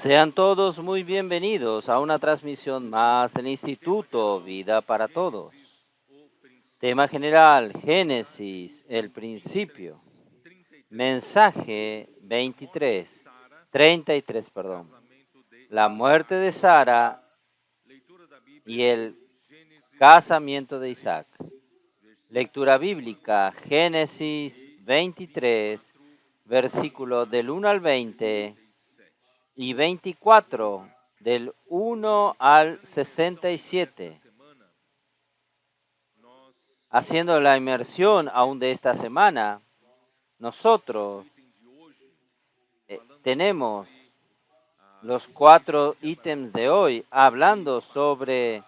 Sean todos muy bienvenidos a una transmisión más del Instituto Vida para Todos. Tema general, Génesis, el principio. Mensaje 33, la muerte de Sara y el casamiento de Isaac. Lectura bíblica, Génesis 23, versículos del 1 al 20 y 24, del 1 al 67. Haciendo la inmersión aún de esta semana, nosotros tenemos los 4 ítems de hoy hablando sobre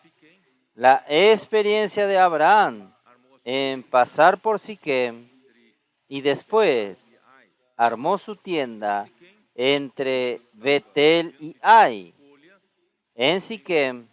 la experiencia de Abraham en pasar por Siquem y después armó su tienda entre Betel y Ai. En Siquem,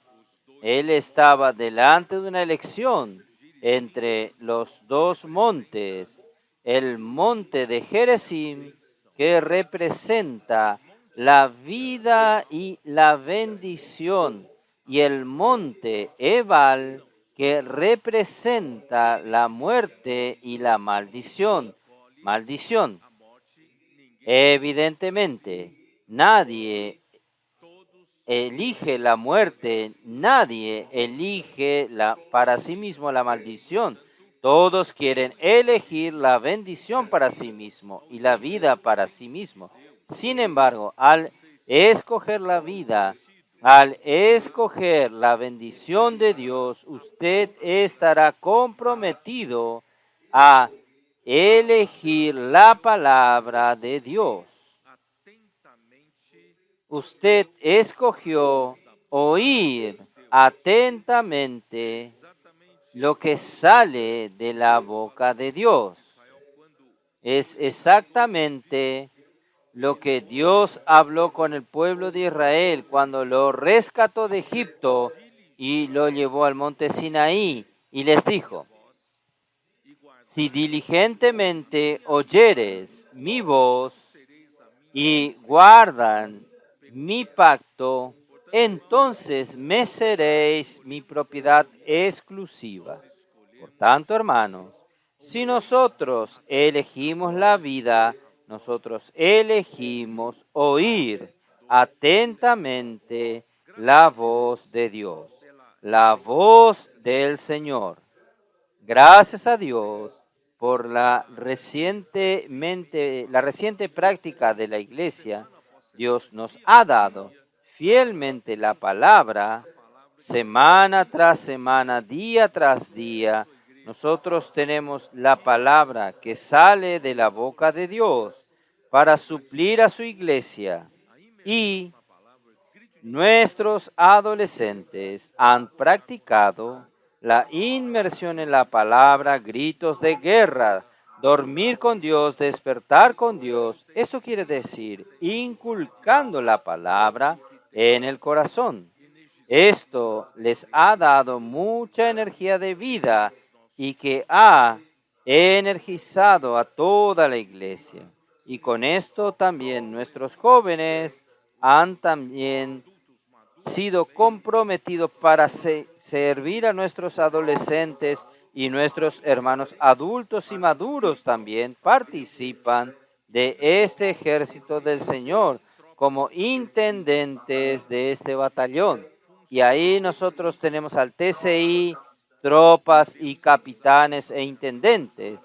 él estaba delante de una elección entre los dos montes, el monte de Gerizim, que representa la vida y la bendición, y el monte Ebal, que representa la muerte y la maldición. Evidentemente, nadie elige la muerte, nadie elige para sí mismo la maldición. Todos quieren elegir la bendición para sí mismo y la vida para sí mismo. Sin embargo, al escoger la vida, al escoger la bendición de Dios, usted estará comprometido a elegir la palabra de Dios. Usted escogió oír atentamente lo que sale de la boca de Dios. Es exactamente lo que Dios habló con el pueblo de Israel cuando lo rescató de Egipto y lo llevó al monte Sinaí y les dijo: si diligentemente oyeres mi voz y guardan mi pacto, entonces me seréis mi propiedad exclusiva. Por tanto, hermanos, si nosotros elegimos la vida, nosotros elegimos oír atentamente la voz de Dios, la voz del Señor. Gracias a Dios por la reciente práctica de la Iglesia. Dios nos ha dado fielmente la palabra, semana tras semana, día tras día. Nosotros tenemos la palabra que sale de la boca de Dios para suplir a su iglesia. Y nuestros adolescentes han practicado la inmersión en la palabra, gritos de guerra, dormir con Dios, despertar con Dios. Esto quiere decir inculcando la palabra en el corazón. Esto les ha dado mucha energía de vida y que ha energizado a toda la iglesia. Y con esto también nuestros jóvenes han también sido comprometidos para servir a nuestros adolescentes, y nuestros hermanos adultos y maduros también participan de este ejército del Señor como intendentes de este batallón. Y ahí nosotros tenemos al TCI, tropas y capitanes e intendentes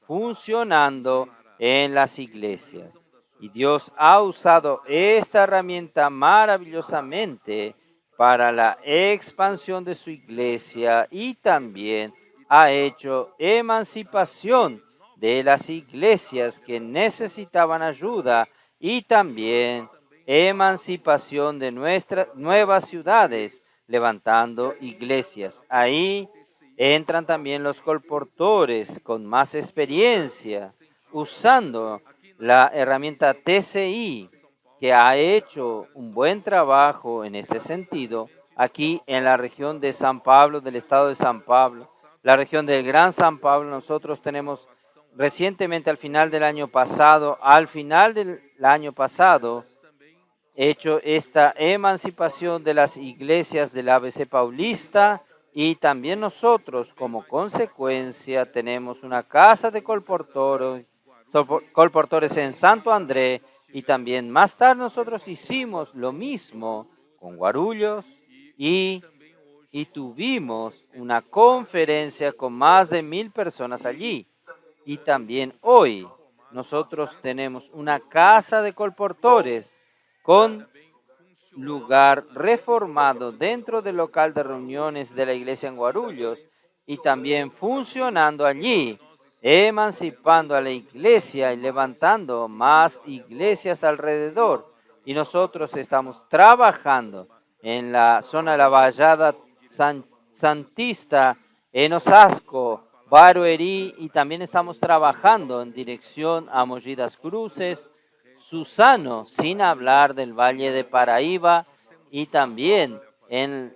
funcionando en las iglesias. Y Dios ha usado esta herramienta maravillosamente para la expansión de su iglesia, y también ha hecho emancipación de las iglesias que necesitaban ayuda, y también emancipación de nuestras nuevas ciudades, levantando iglesias. Ahí entran también los colportores con más experiencia, usando la herramienta TCI, que ha hecho un buen trabajo en este sentido, aquí en la región de San Pablo, del estado de San Pablo, la región del Gran San Pablo. Nosotros tenemos recientemente al final del año pasado, hecho esta emancipación de las iglesias del ABC Paulista y también nosotros como consecuencia tenemos una casa de colportores en Santo André y también más tarde nosotros hicimos lo mismo con Guarulhos y, y tuvimos una conferencia con más de 1000 personas allí. Y también hoy nosotros tenemos una casa de colportores con lugar reformado dentro del local de reuniones de la iglesia en Guarulhos y también funcionando allí, emancipando a la iglesia y levantando más iglesias alrededor. Y nosotros estamos trabajando en la zona de la Vallada Santista, en Osasco, Barueri, y también estamos trabajando en dirección a Mogi das Cruces, Susano, sin hablar del Valle de Paraíba y también en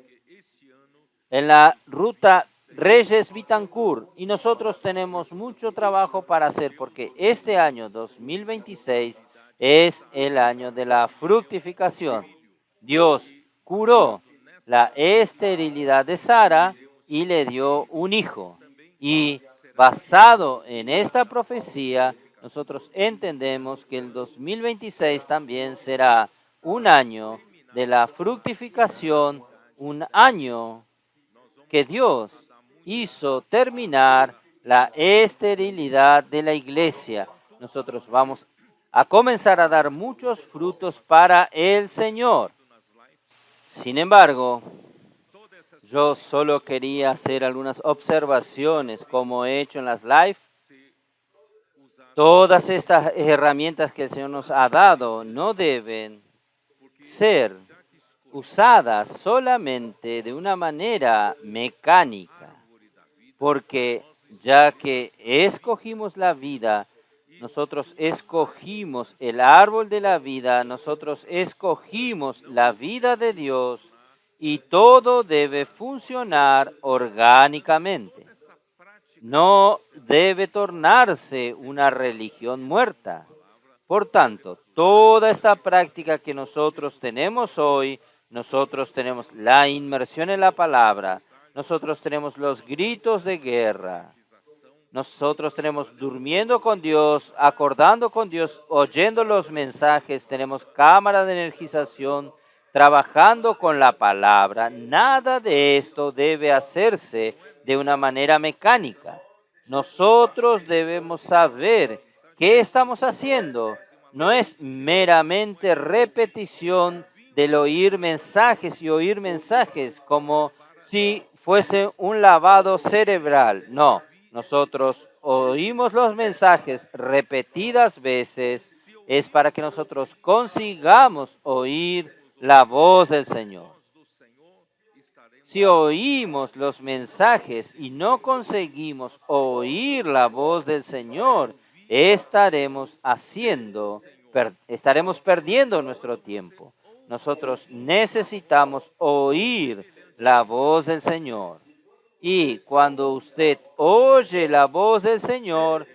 la ruta Reyes Bitancur. Y nosotros tenemos mucho trabajo para hacer porque este año 2026 es el año de la fructificación. Dios curó la esterilidad de Sara y le dio un hijo. Y basado en esta profecía, nosotros entendemos que el 2026 también será un año de la fructificación, un año que Dios hizo terminar la esterilidad de la iglesia. Nosotros vamos a comenzar a dar muchos frutos para el Señor. Sin embargo, yo solo quería hacer algunas observaciones como he hecho en las live. Todas estas herramientas que el Señor nos ha dado no deben ser usadas solamente de una manera mecánica, porque ya que escogimos la vida, nosotros escogimos el árbol de la vida, nosotros escogimos la vida de Dios y todo debe funcionar orgánicamente. No debe tornarse una religión muerta. Por tanto, toda esta práctica que nosotros tenemos hoy, nosotros tenemos la inmersión en la palabra, nosotros tenemos los gritos de guerra, nosotros tenemos durmiendo con Dios, acordando con Dios, oyendo los mensajes, tenemos cámara de energización, trabajando con la palabra. Nada de esto debe hacerse de una manera mecánica. Nosotros debemos saber qué estamos haciendo. No es meramente repetición del oír mensajes y oír mensajes como si fuese un lavado cerebral. No, nosotros oímos los mensajes repetidas veces, es para que nosotros consigamos oír la voz del Señor. Si oímos los mensajes y no conseguimos oír la voz del Señor, estaremos perdiendo nuestro tiempo. Nosotros necesitamos oír la voz del Señor. Y cuando usted oye la voz del Señor,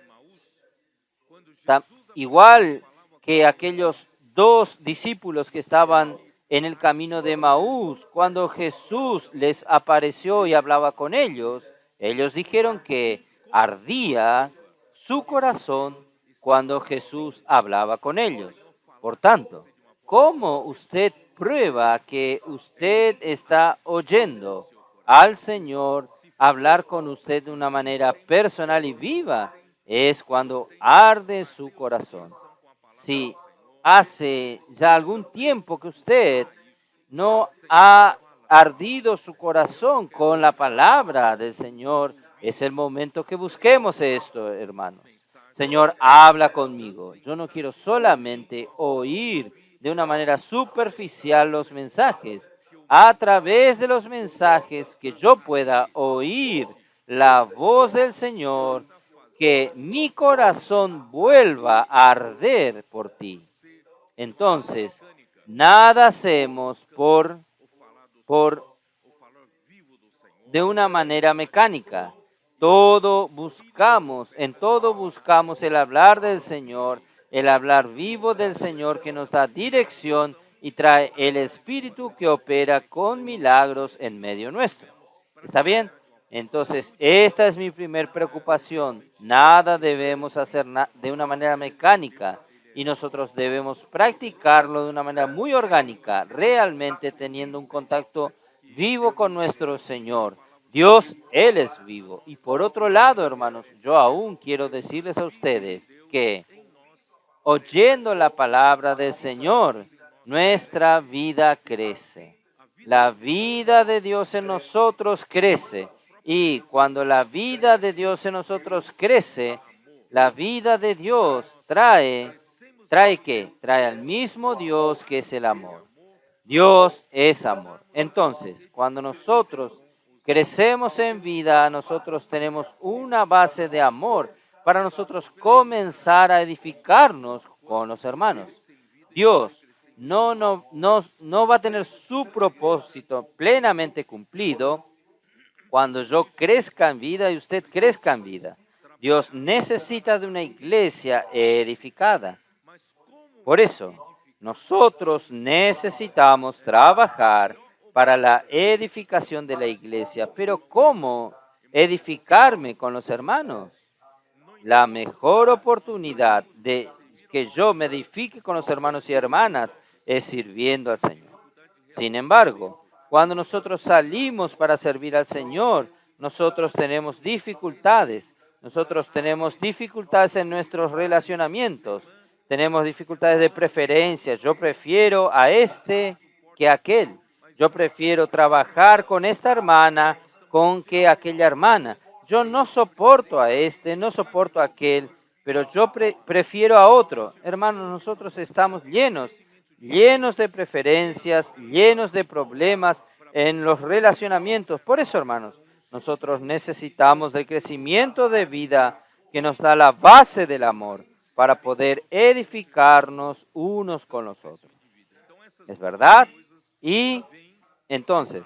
igual que aquellos 2 discípulos que estaban en el camino de Maús, cuando Jesús les apareció y hablaba con ellos, ellos dijeron que ardía su corazón cuando Jesús hablaba con ellos. Por tanto, ¿cómo usted prueba que usted está oyendo al Señor hablar con usted de una manera personal y viva? Es cuando arde su corazón. Si hace ya algún tiempo que usted no ha ardido su corazón con la palabra del Señor, es el momento que busquemos esto, hermanos. Señor, habla conmigo. Yo no quiero solamente oír de una manera superficial los mensajes. A través de los mensajes que yo pueda oír la voz del Señor, que mi corazón vuelva a arder por ti. Entonces, nada hacemos de una manera mecánica. En todo buscamos el hablar del Señor, el hablar vivo del Señor que nos da dirección y trae el Espíritu que opera con milagros en medio nuestro. ¿Está bien? Entonces, esta es mi primer preocupación. Nada debemos hacer de una manera mecánica y nosotros debemos practicarlo de una manera muy orgánica, realmente teniendo un contacto vivo con nuestro Señor. Dios, Él es vivo. Y por otro lado, hermanos, yo aún quiero decirles a ustedes que oyendo la palabra del Señor, nuestra vida crece. La vida de Dios en nosotros crece. Y cuando la vida de Dios en nosotros crece, la vida de Dios ¿trae qué? Trae al mismo Dios que es el amor. Dios es amor. Entonces, cuando nosotros crecemos en vida, nosotros tenemos una base de amor para nosotros comenzar a edificarnos con los hermanos. Dios no va a tener su propósito plenamente cumplido cuando yo crezca en vida y usted crezca en vida. Dios necesita de una iglesia edificada. Por eso, nosotros necesitamos trabajar para la edificación de la iglesia. Pero ¿cómo edificarme con los hermanos? La mejor oportunidad de que yo me edifique con los hermanos y hermanas es sirviendo al Señor. Sin embargo, cuando nosotros salimos para servir al Señor, nosotros tenemos dificultades. Nosotros tenemos dificultades en nuestros relacionamientos. Tenemos dificultades de preferencia. Yo prefiero a este que a aquel. Yo prefiero trabajar con esta hermana que aquella hermana. Yo no soporto a este, no soporto a aquel, pero yo prefiero a otro. Hermanos, nosotros estamos llenos de preferencias, llenos de problemas en los relacionamientos. Por eso, hermanos, nosotros necesitamos del crecimiento de vida que nos da la base del amor para poder edificarnos unos con los otros. ¿Es verdad? Y entonces,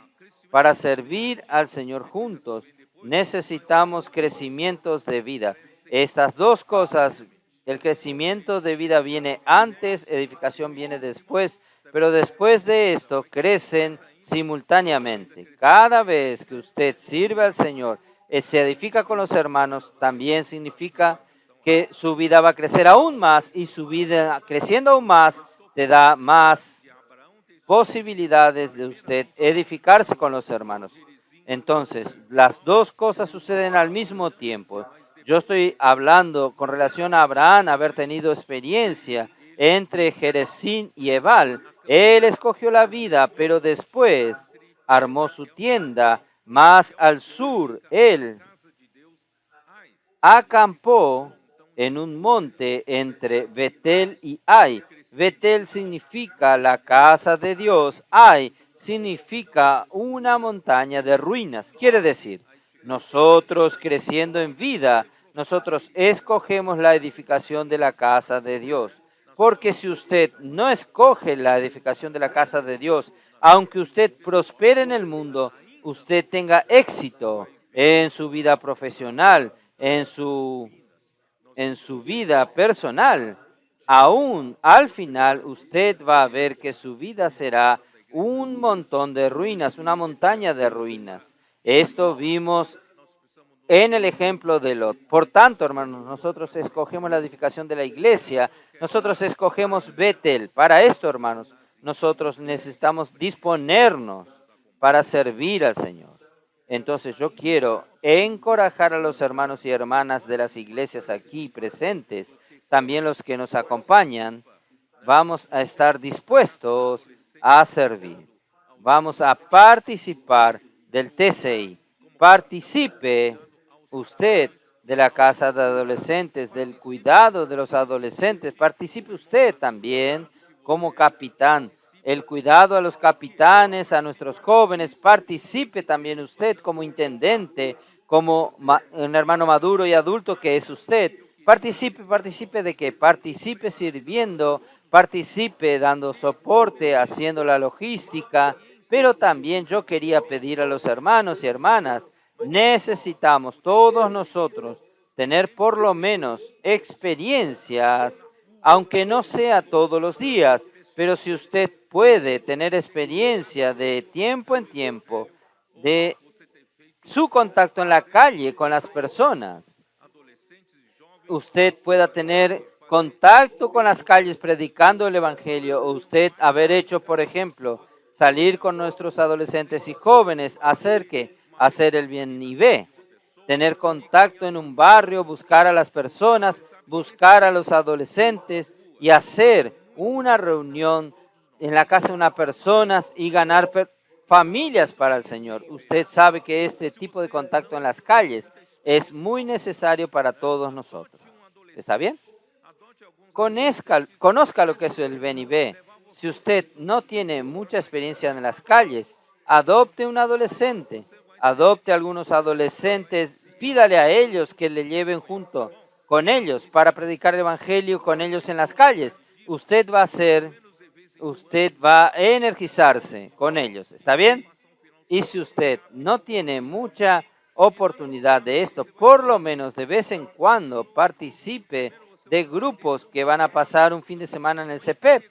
para servir al Señor juntos, necesitamos crecimientos de vida. Estas dos cosas, el crecimiento de vida viene antes, edificación viene después, pero después de esto crecen simultáneamente. Cada vez que usted sirve al Señor, se edifica con los hermanos, también significa que su vida va a crecer aún más y su vida creciendo aún más te da más posibilidades de usted edificarse con los hermanos. Entonces, las dos cosas suceden al mismo tiempo. Yo estoy hablando con relación a Abraham, haber tenido experiencia entre Jerezín y Ebal. Él escogió la vida, pero después armó su tienda más al sur. Él acampó en un monte entre Betel y Ai. Betel significa la casa de Dios. Ai significa una montaña de ruinas. Quiere decir, nosotros creciendo en vida, nosotros escogemos la edificación de la casa de Dios. Porque si usted no escoge la edificación de la casa de Dios, aunque usted prospere en el mundo, usted tenga éxito en su vida profesional, en su vida personal, aún al final usted va a ver que su vida será un montón de ruinas, una montaña de ruinas. Esto vimos en el ejemplo de Lot. Por tanto, hermanos, nosotros escogemos la edificación de la iglesia, nosotros escogemos Betel. Para esto, hermanos, nosotros necesitamos disponernos para servir al Señor. Entonces yo quiero encorajar a los hermanos y hermanas de las iglesias aquí presentes, también los que nos acompañan, vamos a estar dispuestos a servir. Vamos a participar del TCI. Participe usted de la casa de adolescentes, del cuidado de los adolescentes. Participe usted también como capitán. El cuidado a los capitanes, a nuestros jóvenes. Participe también usted como intendente, como un hermano maduro y adulto que es usted. Participe de qué? Participe sirviendo, participe dando soporte, haciendo la logística. Pero también yo quería pedir a los hermanos y hermanas, necesitamos todos nosotros tener por lo menos experiencias, aunque no sea todos los días, Pero si usted puede tener experiencia de tiempo en tiempo, de su contacto en la calle con las personas, usted pueda tener contacto con las calles predicando el Evangelio, o usted haber hecho, por ejemplo, salir con nuestros adolescentes y jóvenes, hacer el bien y ve, tener contacto en un barrio, buscar a las personas, buscar a los adolescentes y hacer una reunión en la casa de unas personas y ganar familias para el Señor. Usted sabe que este tipo de contacto en las calles es muy necesario para todos nosotros. ¿Está bien? Conozca lo que es el ven y ve. Si usted no tiene mucha experiencia en las calles, adopte un adolescente, adopte algunos adolescentes, pídale a ellos que le lleven junto con ellos para predicar el Evangelio con ellos en las calles. Usted va a energizarse con ellos. ¿Está bien? Y si usted no tiene mucha oportunidad de esto, por lo menos de vez en cuando participe de grupos que van a pasar un fin de semana en el CPEP.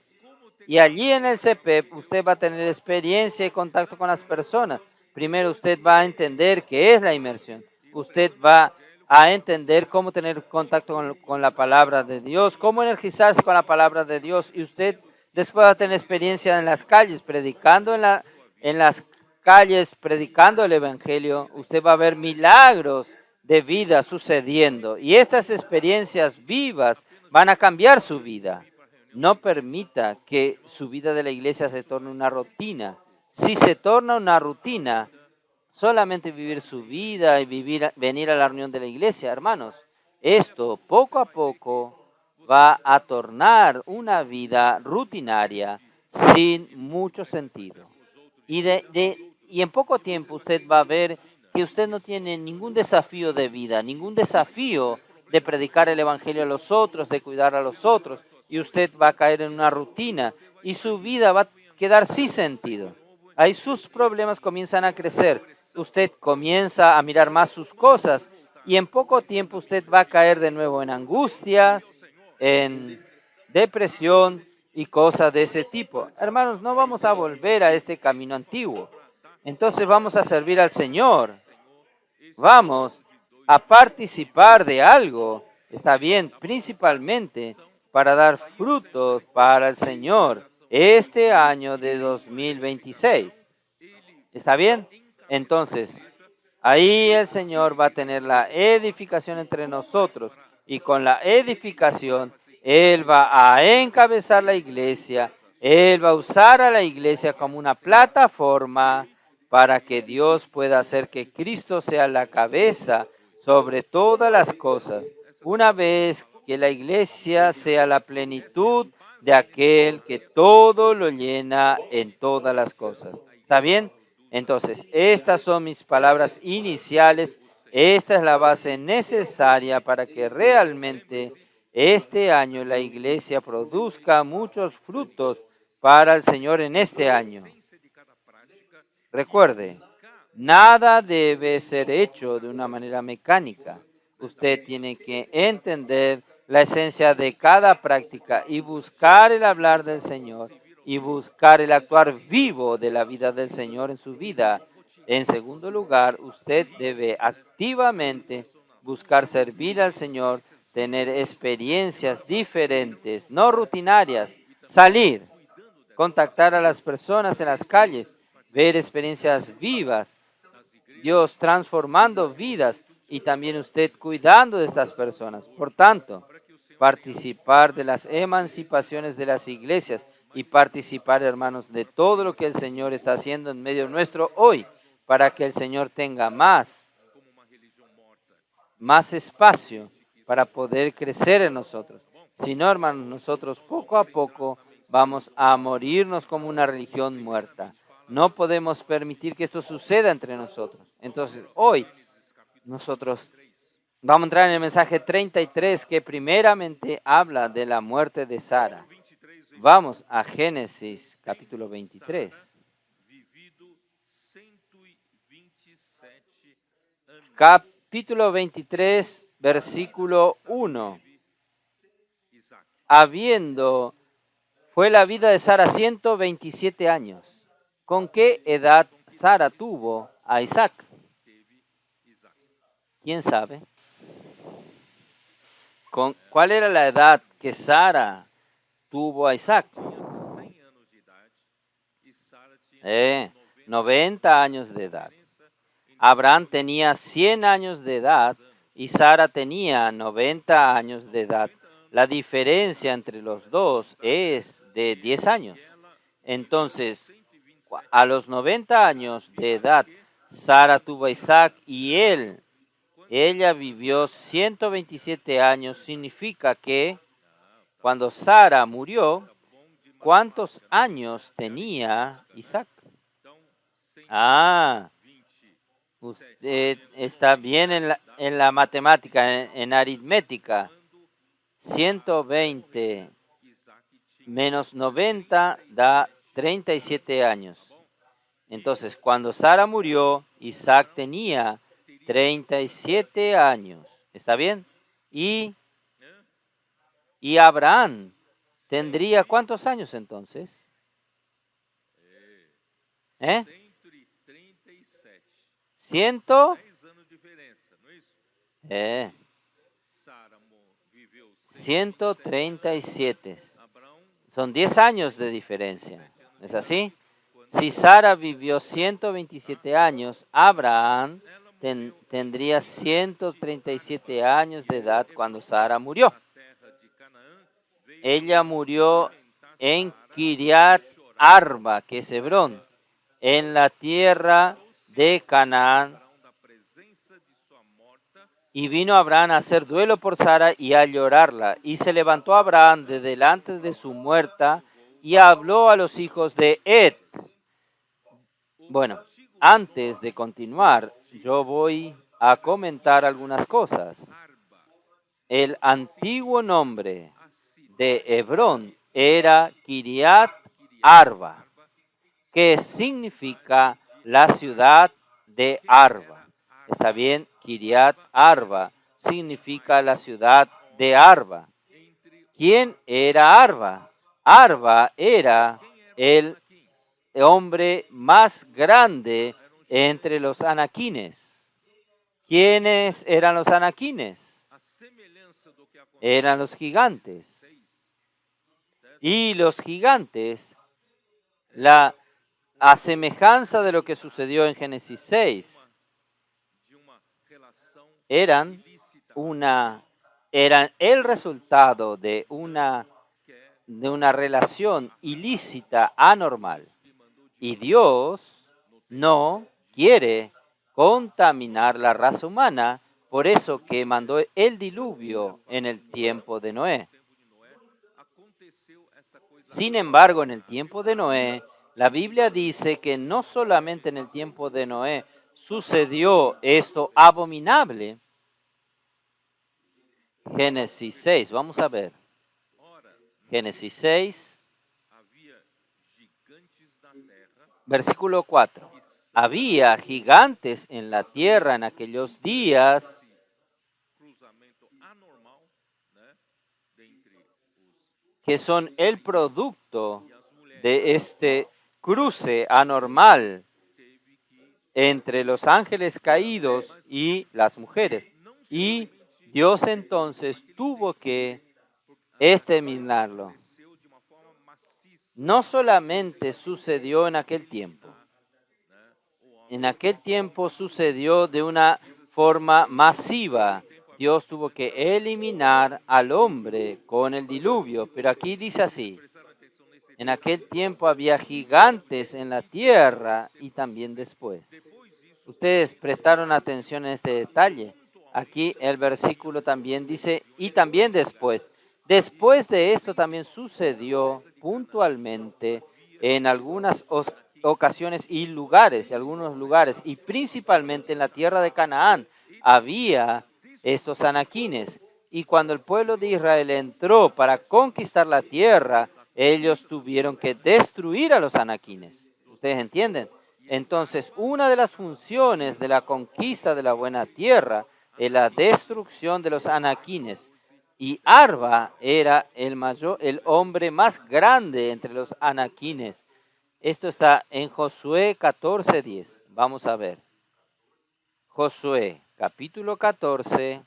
Y allí en el CPEP usted va a tener experiencia y contacto con las personas. Primero usted va a entender qué es la inmersión. Usted va a entender cómo tener contacto con la palabra de Dios, cómo energizarse con la palabra de Dios. Y usted después va a tener experiencia en las calles, predicando en las calles, predicando el Evangelio. Usted va a ver milagros de vida sucediendo. Y estas experiencias vivas van a cambiar su vida. No permita que su vida de la iglesia se torne una rutina. Si se torna una rutina, solamente vivir su vida y venir a la reunión de la iglesia, hermanos, esto poco a poco va a tornar una vida rutinaria sin mucho sentido. Y en poco tiempo usted va a ver que usted no tiene ningún desafío de vida, ningún desafío de predicar el evangelio a los otros, de cuidar a los otros, y usted va a caer en una rutina y su vida va a quedar sin sentido. Ahí sus problemas comienzan a crecer, usted comienza a mirar más sus cosas y en poco tiempo usted va a caer de nuevo en angustias, en depresión y cosas de ese tipo. Hermanos, no vamos a volver a este camino antiguo. Entonces vamos a servir al Señor. Vamos a participar de algo. Está bien, principalmente para dar frutos para el Señor este año de 2026. ¿Está bien? Entonces, ahí el Señor va a tener la edificación entre nosotros y con la edificación Él va a encabezar la iglesia. Él va a usar a la iglesia como una plataforma para que Dios pueda hacer que Cristo sea la cabeza sobre todas las cosas. Una vez que la iglesia sea la plenitud de aquel que todo lo llena en todas las cosas. ¿Está bien? Entonces, estas son mis palabras iniciales. Esta es la base necesaria para que realmente este año la iglesia produzca muchos frutos para el Señor en este año. Recuerde, nada debe ser hecho de una manera mecánica. Usted tiene que entender la esencia de cada práctica y buscar el hablar del Señor y buscar el actuar vivo de la vida del Señor en su vida. En segundo lugar, usted debe activamente buscar servir al Señor, tener experiencias diferentes, no rutinarias, salir, contactar a las personas en las calles, ver experiencias vivas, Dios transformando vidas y también usted cuidando de estas personas. Por tanto, participar de las emancipaciones de las iglesias y participar, hermanos, de todo lo que el Señor está haciendo en medio nuestro hoy, para que el Señor tenga más espacio para poder crecer en nosotros. Si no, hermanos, nosotros poco a poco vamos a morirnos como una religión muerta. No podemos permitir que esto suceda entre nosotros. Entonces, hoy nosotros vamos a entrar en el mensaje 33 que primeramente habla de la muerte de Sara. Vamos a Génesis capítulo 23. Capítulo 23, versículo 1. Habiendo Fue la vida de Sara 127 años. ¿Con qué edad Sara tuvo a Isaac? ¿Quién sabe? ¿Cuál era la edad que Sara tuvo a Isaac? 90 años de edad. Abraham tenía 100 años de edad y Sara tenía 90 años de edad. La diferencia entre los dos es de 10 años. Entonces, a los 90 años de edad, Sara tuvo a Isaac y ella vivió 127 años. Significa que cuando Sara murió, ¿cuántos años tenía Isaac? Usted está bien en la matemática, en aritmética. 120 menos 90 da 37 años. Entonces, cuando Sara murió, Isaac tenía 37 años. ¿Está bien? Y Abraham tendría ¿cuántos años entonces? 137. Son 10 años de diferencia. ¿Es así? Si Sara vivió 127 años, Abraham tendría 137 años de edad cuando Sara murió. Ella murió en Kiriat Arba, que es Hebrón, en la tierra de Canaán. Y vino Abraham a hacer duelo por Sara y a llorarla. Y se levantó Abraham de delante de su muerta y habló a los hijos de Ed. Bueno, antes de continuar, yo voy a comentar algunas cosas. El antiguo nombre de Hebrón era Kiriat Arba, que significa la ciudad de Arba. ¿Está bien? Kiriat Arba significa la ciudad de Arba. ¿Quién era Arba? Arba era el hombre más grande entre los anaquines. ¿Quiénes eran los anaquines? Eran los gigantes. Y los gigantes, a semejanza de lo que sucedió en Génesis 6, eran el resultado de una relación ilícita, anormal. Y Dios no quiere contaminar la raza humana, por eso que mandó el diluvio en el tiempo de Noé. Sin embargo, en el tiempo de Noé, la Biblia dice que no solamente en el tiempo de Noé sucedió esto abominable. Génesis 6, vamos a ver. Génesis 6, versículo 4. Había gigantes en la tierra en aquellos días que son el producto de este cruce anormal entre los ángeles caídos y las mujeres. Y Dios entonces tuvo que exterminarlo. No solamente sucedió en aquel tiempo. En aquel tiempo sucedió de una forma masiva. Dios tuvo que eliminar al hombre con el diluvio. Pero aquí dice así: en aquel tiempo había gigantes en la tierra y también después. Ustedes prestaron atención a este detalle. Aquí el versículo también dice, y también después. Después de esto también sucedió puntualmente en algunas ocasiones y lugares, algunos lugares, y principalmente en la tierra de Canaán, había estos anaquines. Y cuando el pueblo de Israel entró para conquistar la tierra, ellos tuvieron que destruir a los anaquines. ¿Ustedes entienden? Entonces, una de las funciones de la conquista de la buena tierra es la destrucción de los anaquines. Y Arba era el hombre más grande entre los anaquines. Esto está en Josué 14:10. Vamos a ver. Josué, capítulo 14.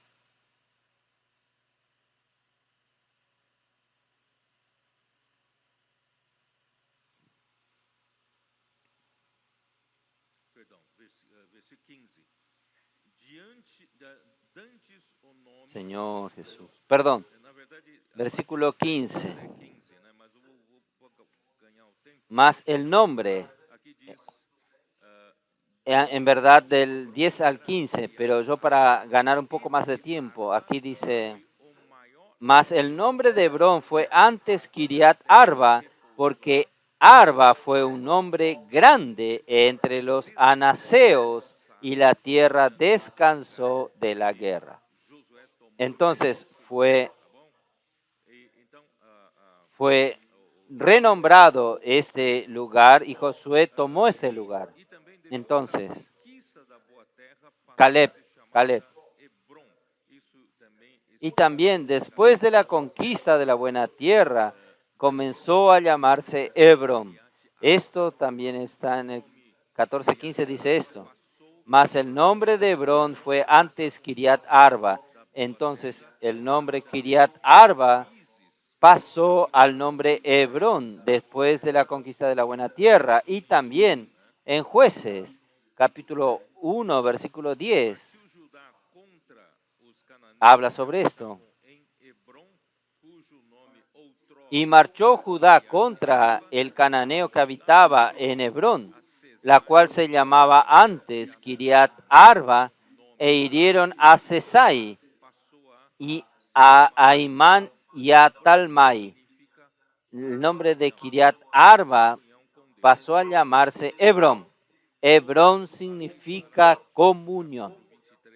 Señor Jesús. Perdón, versículo 15. Más el nombre, en verdad del 10 al 15, pero yo para ganar un poco más de tiempo, aquí dice, más el nombre de Hebrón fue antes Kiriat Arba, porque Arba fue un hombre grande entre los anaseos y la tierra descansó de la guerra. Entonces fue renombrado este lugar y Josué tomó este lugar. Entonces, Caleb. Y también después de la conquista de la buena tierra, comenzó a llamarse Hebrón. Esto también está en el 14:15, dice esto. Mas el nombre de Hebrón fue antes Kiriat Arba. Entonces el nombre Kiriat Arba pasó al nombre Hebrón después de la conquista de la buena tierra. Y también en Jueces, capítulo 1, versículo 10, habla sobre esto. Y marchó Judá contra el cananeo que habitaba en Hebrón, la cual se llamaba antes Kiriat Arba, e hirieron a Sesai y a Aimán y a Talmai. El nombre de Kiriat Arba pasó a llamarse Hebrón. Hebrón significa comunión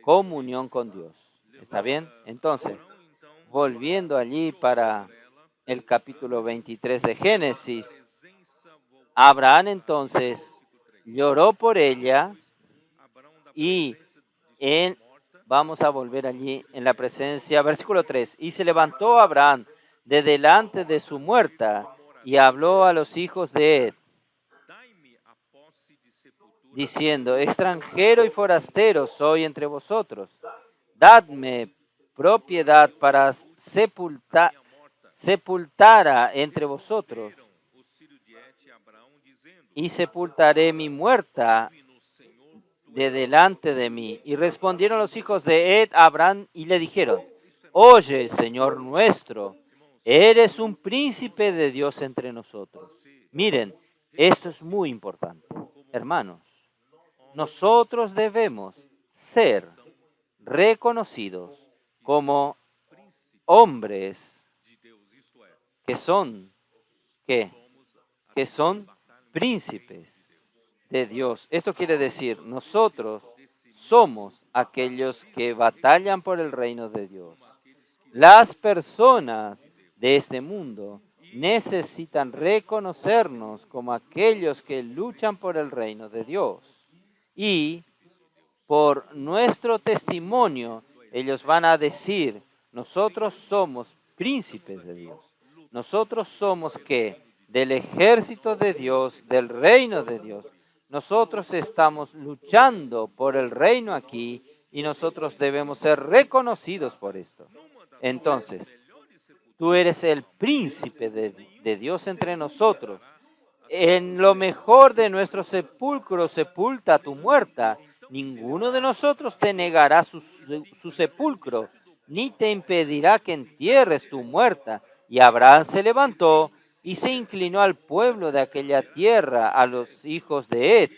con Dios. ¿Está bien? Entonces, volviendo allí para el capítulo 23 de Génesis, Abraham entonces lloró por ella y vamos a volver allí en la presencia, versículo 3, y se levantó Abraham de delante de su muerta y habló a los hijos de Ed, diciendo, extranjero y forastero soy entre vosotros, dadme propiedad para sepultara entre vosotros, y sepultaré mi muerta de delante de mí. Y respondieron los hijos de Ed a Abraham y le dijeron, oye, Señor nuestro, eres un príncipe de Dios entre nosotros. Miren, esto es muy importante. Hermanos, nosotros debemos ser reconocidos como hombres que son, ¿qué? Que son príncipes de Dios. Esto quiere decir, nosotros somos aquellos que batallan por el reino de Dios. Las personas de este mundo necesitan reconocernos como aquellos que luchan por el reino de Dios. Y por nuestro testimonio, ellos van a decir, nosotros somos príncipes de Dios. Nosotros somos ¿qué? Del ejército de Dios, del reino de Dios. Nosotros estamos luchando por el reino aquí y nosotros debemos ser reconocidos por esto. Entonces, tú eres el príncipe de Dios entre nosotros. En lo mejor de nuestro sepulcro sepulta tu muerta. Ninguno de nosotros te negará su sepulcro, ni te impedirá que entierres tu muerta. Y Abraham se levantó y se inclinó al pueblo de aquella tierra, a los hijos de Ed,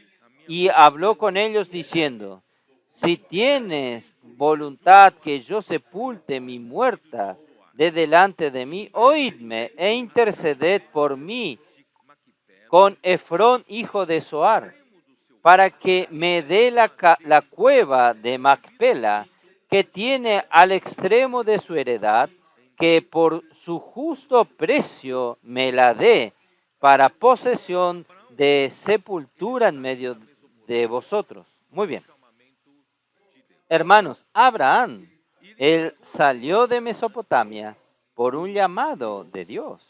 y habló con ellos diciendo, si tienes voluntad que yo sepulte mi muerta de delante de mí, oídme e interceded por mí con Efrón, hijo de Zoar, para que me dé la cueva de Macpela, que tiene al extremo de su heredad, que por su justo precio me la dé para posesión de sepultura en medio de vosotros. Muy bien. Hermanos, Abraham Él salió de Mesopotamia por un llamado de Dios.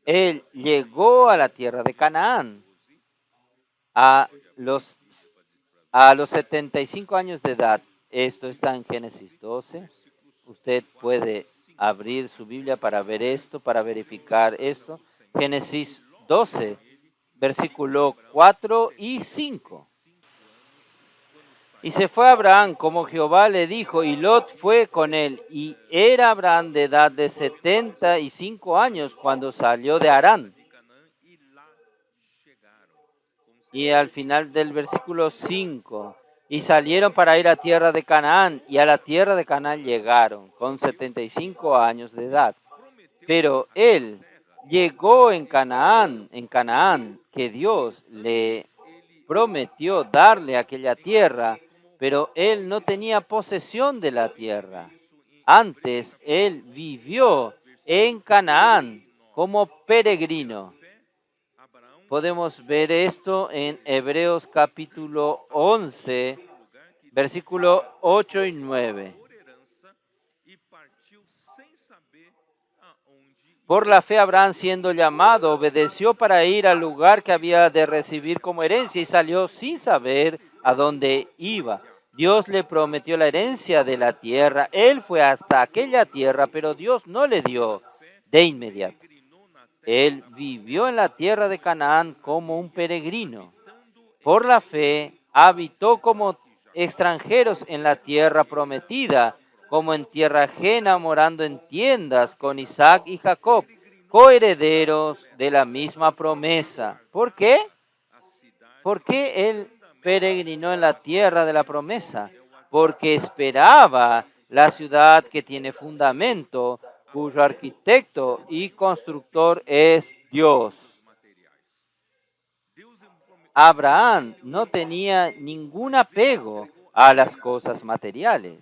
Él llegó a la tierra de Canaán a los, a los 75 años de edad. Esto está en Génesis 12. Usted puede abrir su Biblia para ver esto, para verificar esto. Génesis 12, versículo 4 y 5. Y se fue Abraham como Jehová le dijo, y Lot fue con él. Y era Abraham de edad de 75 años cuando salió de Harán. Y al final del versículo 5, y salieron para ir a tierra de Canaán, y a la tierra de Canaán llegaron con 75 años de edad. Pero él llegó en Canaán, que Dios le prometió darle aquella tierra, pero él no tenía posesión de la tierra. Antes él vivió en Canaán como peregrino. Podemos ver esto en Hebreos capítulo 11, versículo 8 y 9. Por la fe Abraham, siendo llamado, obedeció para ir al lugar que había de recibir como herencia y salió sin saber a dónde iba. Dios le prometió la herencia de la tierra. Él fue hasta aquella tierra, pero Dios no le dio de inmediato. Él vivió en la tierra de Canaán como un peregrino. Por la fe habitó como extranjeros en la tierra prometida, como en tierra ajena, morando en tiendas con Isaac y Jacob, coherederos de la misma promesa. ¿Por qué? Porque él peregrinó en la tierra de la promesa, porque esperaba la ciudad que tiene fundamento, cuyo arquitecto y constructor es Dios. Abraham no tenía ningún apego a las cosas materiales.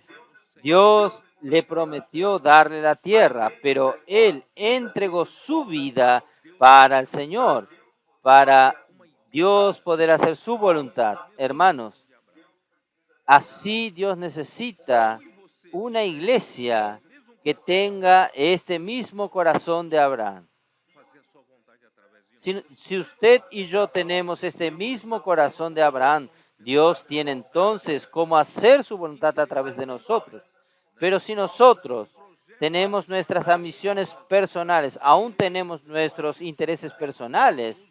Dios le prometió darle la tierra, pero él entregó su vida para el Señor, para Dios poder hacer su voluntad. Hermanos, así Dios necesita una iglesia que tenga este mismo corazón de Abraham. Si usted y yo tenemos este mismo corazón de Abraham, Dios tiene entonces cómo hacer su voluntad a través de nosotros. Pero si nosotros tenemos nuestras ambiciones personales, aún tenemos nuestros intereses personales,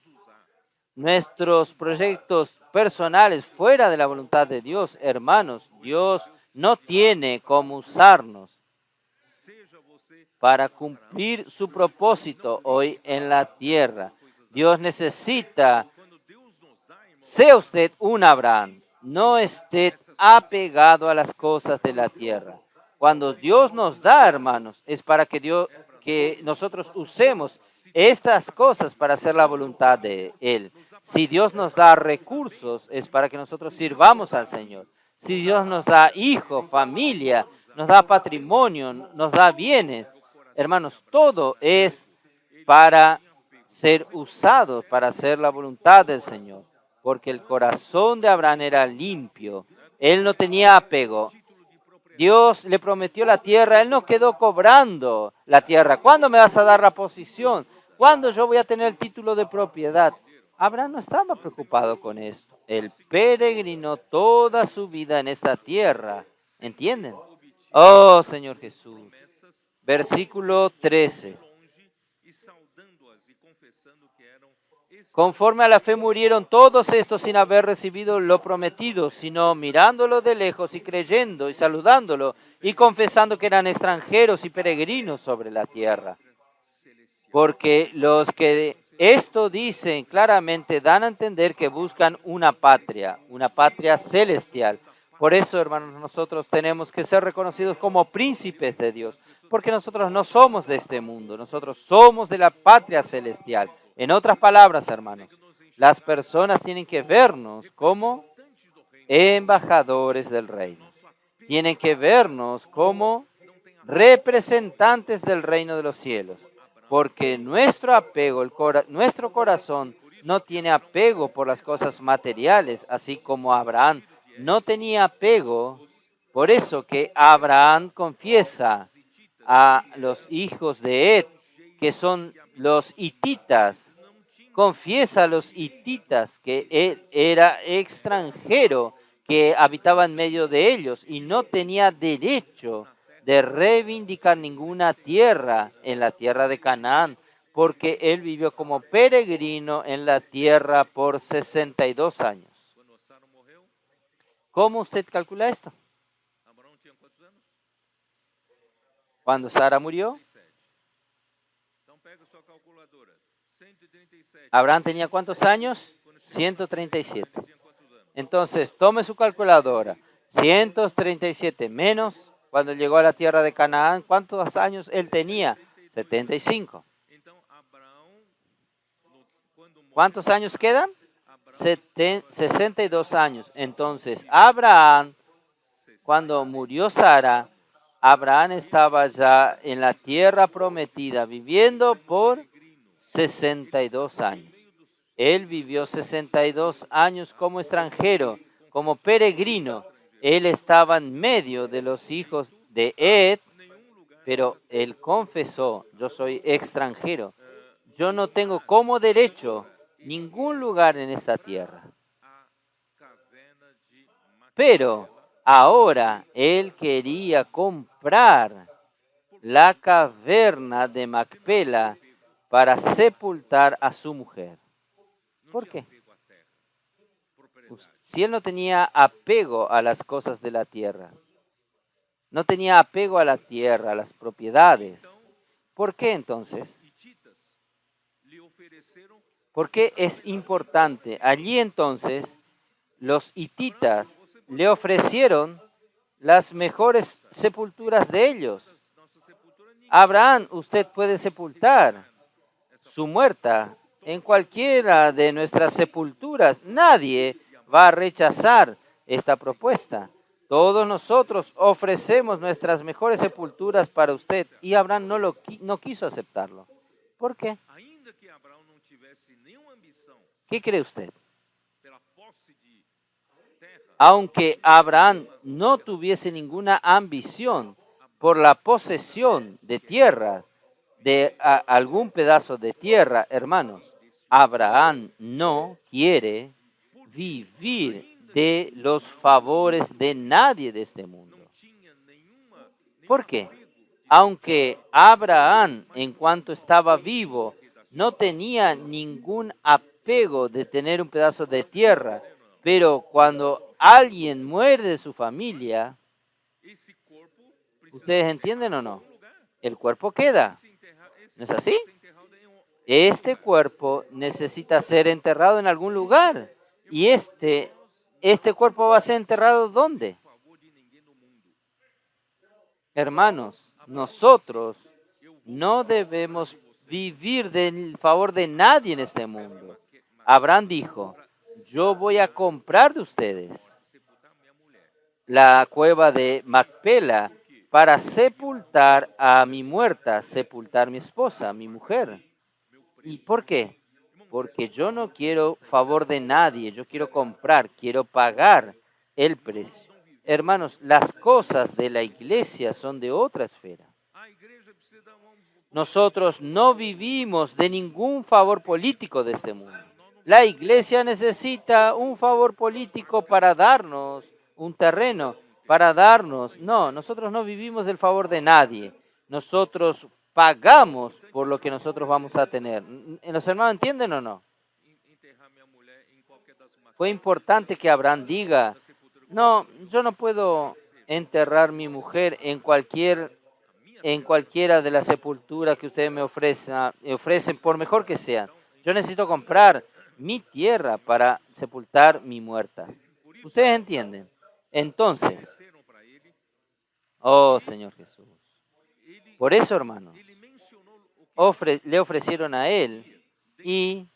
nuestros proyectos personales fuera de la voluntad de Dios, hermanos, Dios no tiene cómo usarnos para cumplir su propósito hoy en la tierra. Dios necesita, sea usted un Abraham, no esté apegado a las cosas de la tierra. Cuando Dios nos da, hermanos, es para que nosotros usemos estas cosas para hacer la voluntad de Él. Si Dios nos da recursos, es para que nosotros sirvamos al Señor. Si Dios nos da hijo, familia, nos da patrimonio, nos da bienes, hermanos, todo es para ser usado, para hacer la voluntad del Señor. Porque el corazón de Abraham era limpio. Él no tenía apego. Dios le prometió la tierra, él no quedó cobrando la tierra. ¿Cuándo me vas a dar la posición? ¿Cuándo yo voy a tener el título de propiedad? Abraham no estaba preocupado con esto. Él peregrinó toda su vida en esta tierra. ¿Entienden? Oh, Señor Jesús. Versículo 13. Conforme a la fe murieron todos estos sin haber recibido lo prometido, sino mirándolo de lejos y creyendo y saludándolo y confesando que eran extranjeros y peregrinos sobre la tierra. Porque los que esto dicen claramente dan a entender que buscan una patria celestial. Por eso, hermanos, nosotros tenemos que ser reconocidos como príncipes de Dios, porque nosotros no somos de este mundo, nosotros somos de la patria celestial. En otras palabras, hermanos, las personas tienen que vernos como embajadores del reino. Tienen que vernos como representantes del reino de los cielos, porque nuestro apego, nuestro corazón no tiene apego por las cosas materiales, así como Abraham no tenía apego Por eso que Abraham confiesa a los hijos de Ed, que son los hititas, confiesa a los hititas que él era extranjero, que habitaba en medio de ellos y no tenía derecho de reivindicar ninguna tierra en la tierra de Canaán, porque él vivió como peregrino en la tierra por 62 años. ¿Cómo usted calcula esto? Cuando Sara murió, Abraham tenía ¿cuántos años? 137. Entonces, tome su calculadora. 137 menos cuando llegó a la tierra de Canaán, ¿cuántos años él tenía? 75. ¿Cuántos años quedan? 62 años. Entonces, Abraham, cuando murió Sara, Abraham estaba ya en la tierra prometida, viviendo por 62 años. Él vivió 62 años como extranjero, como peregrino. Él estaba en medio de los hijos de Ed, pero él confesó, yo soy extranjero. Yo no tengo como derecho ningún lugar en esta tierra. Pero ahora él quería comprar la caverna de Macpela para sepultar a su mujer. ¿Por qué? Si él no tenía apego a las cosas de la tierra, no tenía apego a la tierra, a las propiedades, ¿por qué entonces? ¿Por qué es importante? Allí entonces los hititas le ofrecieron las mejores sepulturas de ellos. Abraham, usted puede sepultar su muerta en cualquiera de nuestras sepulturas. Nadie va a rechazar esta propuesta. Todos nosotros ofrecemos nuestras mejores sepulturas para usted y Abraham no quiso aceptarlo. ¿Por qué? ¿Qué cree usted? Aunque Abraham no tuviese ninguna ambición por la posesión de tierra, de algún pedazo de tierra, hermanos, Abraham no quiere vivir de los favores de nadie de este mundo. ¿Por qué? Aunque Abraham, en cuanto estaba vivo, no tenía ningún apego de tener un pedazo de tierra, pero cuando alguien muere de su familia, ¿ustedes entienden o no? El cuerpo queda. ¿No es así? Este cuerpo necesita ser enterrado en algún lugar. ¿Y este cuerpo va a ser enterrado dónde? Hermanos, nosotros no debemos vivir del favor de nadie en este mundo. Abraham dijo, yo voy a comprar de ustedes la cueva de Macpela para sepultar a mi muerta, sepultar mi esposa, mi mujer. ¿Y por qué? Porque yo no quiero favor de nadie, yo quiero comprar, quiero pagar el precio. Hermanos, las cosas de la iglesia son de otra esfera. Nosotros no vivimos de ningún favor político de este mundo. La iglesia necesita un favor político para darnos un terreno, para darnos. No, nosotros no vivimos del favor de nadie. Nosotros pagamos por lo que nosotros vamos a tener. ¿Los hermanos entienden o no? Fue importante que Abraham diga, no, yo no puedo enterrar mi mujer en cualquiera de las sepulturas que ustedes me ofrecen, por mejor que sean. Yo necesito comprar mi tierra para sepultar mi muerta. ¿Ustedes entienden? Entonces, oh Señor Jesús, por eso, hermanos, le ofrecieron a él y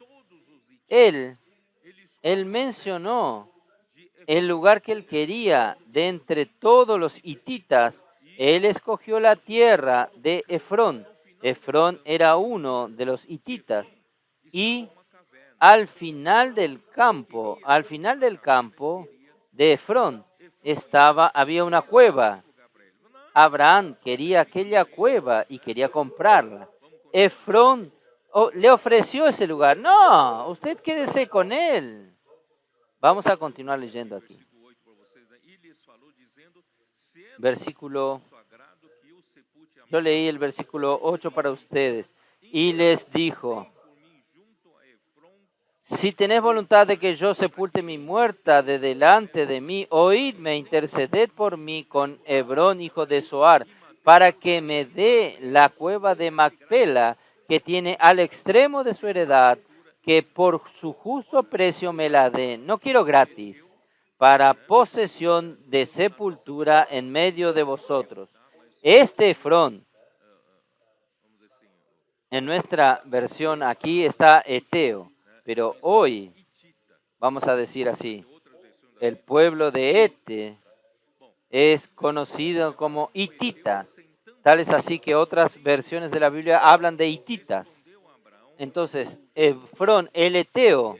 él mencionó el lugar que él quería de entre todos los hititas. Él escogió la tierra de Efrón. Efrón era uno de los hititas. Y al final del campo de Efrón, había una cueva. Abraham quería aquella cueva y quería comprarla. Efrón le ofreció ese lugar. No, usted quédese con él. Vamos a continuar leyendo aquí. Versículo, yo leí el versículo 8 para ustedes. Y les dijo, si tenés voluntad de que yo sepulte mi muerta de delante de mí, oídme, interceded por mí con Hebrón, hijo de Zoar, para que me dé la cueva de Macpela, que tiene al extremo de su heredad, que por su justo precio me la dé. No quiero gratis, para posesión de sepultura en medio de vosotros. Este Efrón, en nuestra versión aquí está Eteo, pero hoy vamos a decir así, el pueblo de Ete es conocido como hititas. Tal es así que otras versiones de la Biblia hablan de hititas. Entonces, Efrón, el Eteo,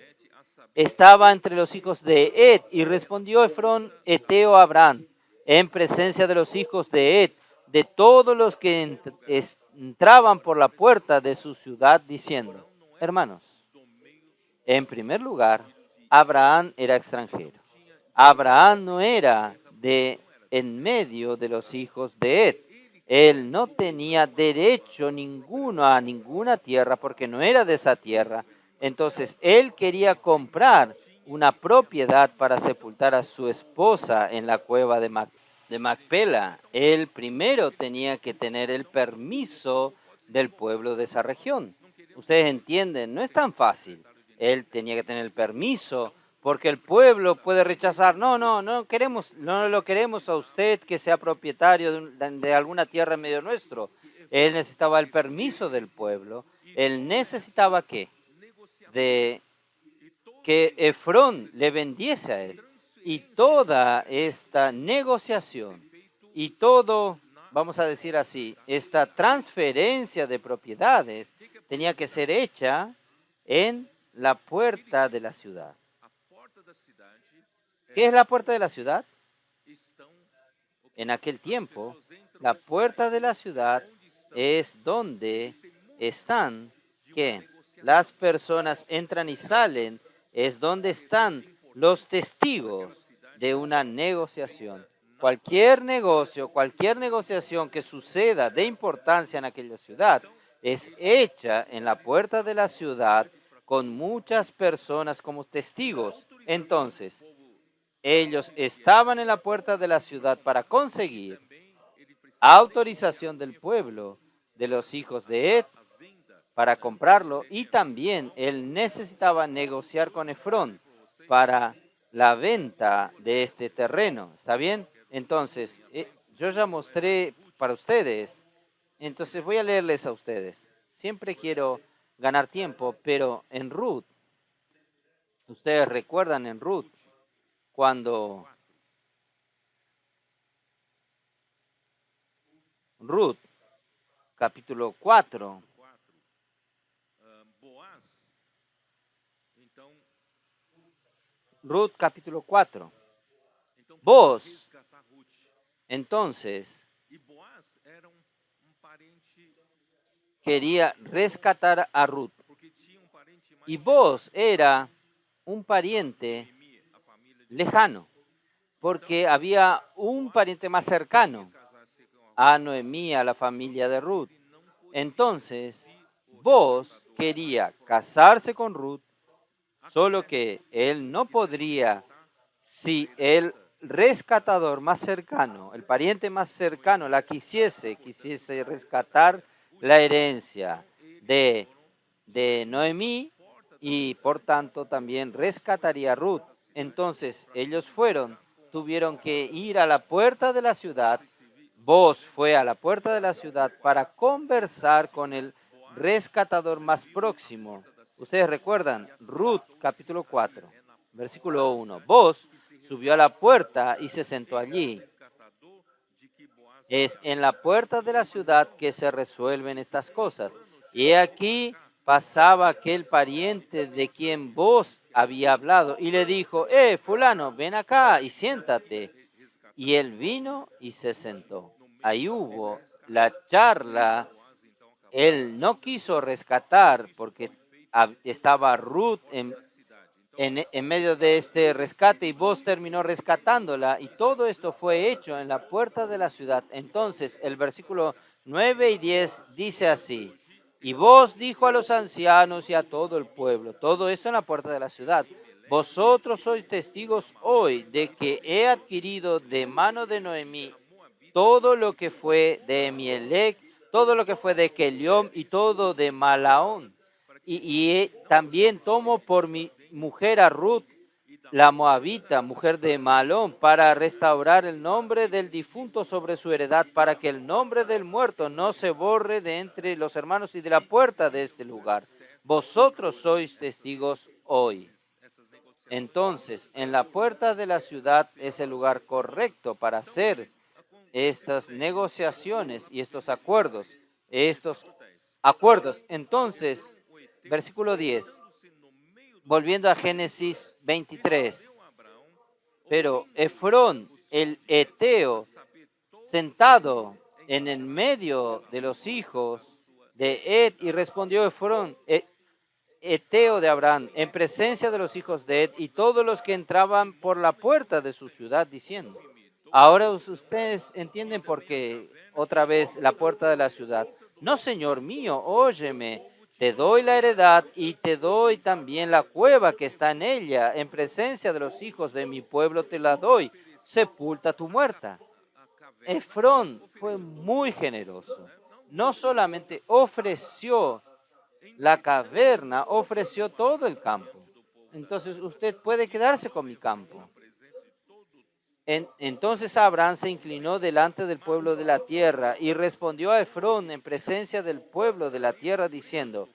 estaba entre los hijos de Et, y respondió Efrón Eteo a Abraham, en presencia de los hijos de Et, de todos los que entraban por la puerta de su ciudad, diciendo, hermanos, en primer lugar, Abraham era extranjero. Abraham no era de en medio de los hijos de Et. Él no tenía derecho ninguno a ninguna tierra porque no era de esa tierra. Entonces, él quería comprar una propiedad para sepultar a su esposa en la cueva de Macpela. Él primero tenía que tener el permiso del pueblo de esa región. Ustedes entienden, no es tan fácil. Él tenía que tener el permiso, porque el pueblo puede rechazar. No queremos, no lo queremos a usted que sea propietario de alguna tierra en medio nuestro. Él necesitaba el permiso del pueblo. Él necesitaba ¿qué? De que Efrón le vendiese a él. Y toda esta negociación y todo, vamos a decir así, esta transferencia de propiedades tenía que ser hecha en la puerta de la ciudad. ¿Qué es la puerta de la ciudad? En aquel tiempo, la puerta de la ciudad es donde están, ¿qué? Las personas entran y salen, es donde están los testigos de una negociación. Cualquier negocio, cualquier negociación que suceda de importancia en aquella ciudad es hecha en la puerta de la ciudad con muchas personas como testigos. Entonces, ellos estaban en la puerta de la ciudad para conseguir autorización del pueblo, de los hijos de Et, para comprarlo, y también él necesitaba negociar con Efrón para la venta de este terreno. ¿Está bien? Entonces, yo ya mostré para ustedes, entonces voy a leerles a ustedes. Siempre quiero ganar tiempo, pero en Ruth, ustedes recuerdan en Ruth, cuando Ruth, capítulo 4, Ruth capítulo 4. Vos, entonces, quería rescatar a Ruth. Y vos era un pariente lejano, porque había un pariente más cercano a Noemí, a la familia de Ruth. Entonces, vos quería casarse con Ruth, solo que él no podría, si el rescatador más cercano, el pariente más cercano, la quisiese rescatar la herencia de Noemí, y por tanto también rescataría a Ruth. Entonces ellos tuvieron que ir a la puerta de la ciudad. Vos fue a la puerta de la ciudad para conversar con el rescatador más próximo. Ustedes recuerdan, Ruth capítulo 4, versículo 1. Vos subió a la puerta y se sentó allí. Es en la puerta de la ciudad que se resuelven estas cosas. Y aquí pasaba aquel pariente de quien vos había hablado y le dijo, fulano, ven acá y siéntate. Y él vino y se sentó. Ahí hubo la charla. Él no quiso rescatar porque estaba Ruth en medio de este rescate y vos terminó rescatándola y todo esto fue hecho en la puerta de la ciudad. Entonces el versículo 9 y 10 dice así, y vos dijo a los ancianos y a todo el pueblo, todo esto en la puerta de la ciudad, vosotros sois testigos hoy de que he adquirido de mano de Noemí todo lo que fue de Emielec, todo lo que fue de Kelión y todo de Malaón. Y también tomo por mi mujer a Ruth, la moabita, mujer de Malón, para restaurar el nombre del difunto sobre su heredad, para que el nombre del muerto no se borre de entre los hermanos y de la puerta de este lugar. Vosotros sois testigos hoy. Entonces, en la puerta de la ciudad es el lugar correcto para hacer estas negociaciones y estos acuerdos. Entonces, versículo 10, volviendo a Génesis 23. Pero Efrón, el eteo, sentado en el medio de los hijos de Ed, y respondió Efrón, eteo de Abraham, en presencia de los hijos de Ed y todos los que entraban por la puerta de su ciudad, diciendo, ahora ustedes entienden por qué otra vez la puerta de la ciudad. No, Señor mío, óyeme, te doy la heredad y te doy también la cueva que está en ella. En presencia de los hijos de mi pueblo te la doy. Sepulta tu muerta. Efrón fue muy generoso. No solamente ofreció la caverna, ofreció todo el campo. Entonces usted puede quedarse con mi campo. Entonces Abraham se inclinó delante del pueblo de la tierra y respondió a Efrón en presencia del pueblo de la tierra diciendo,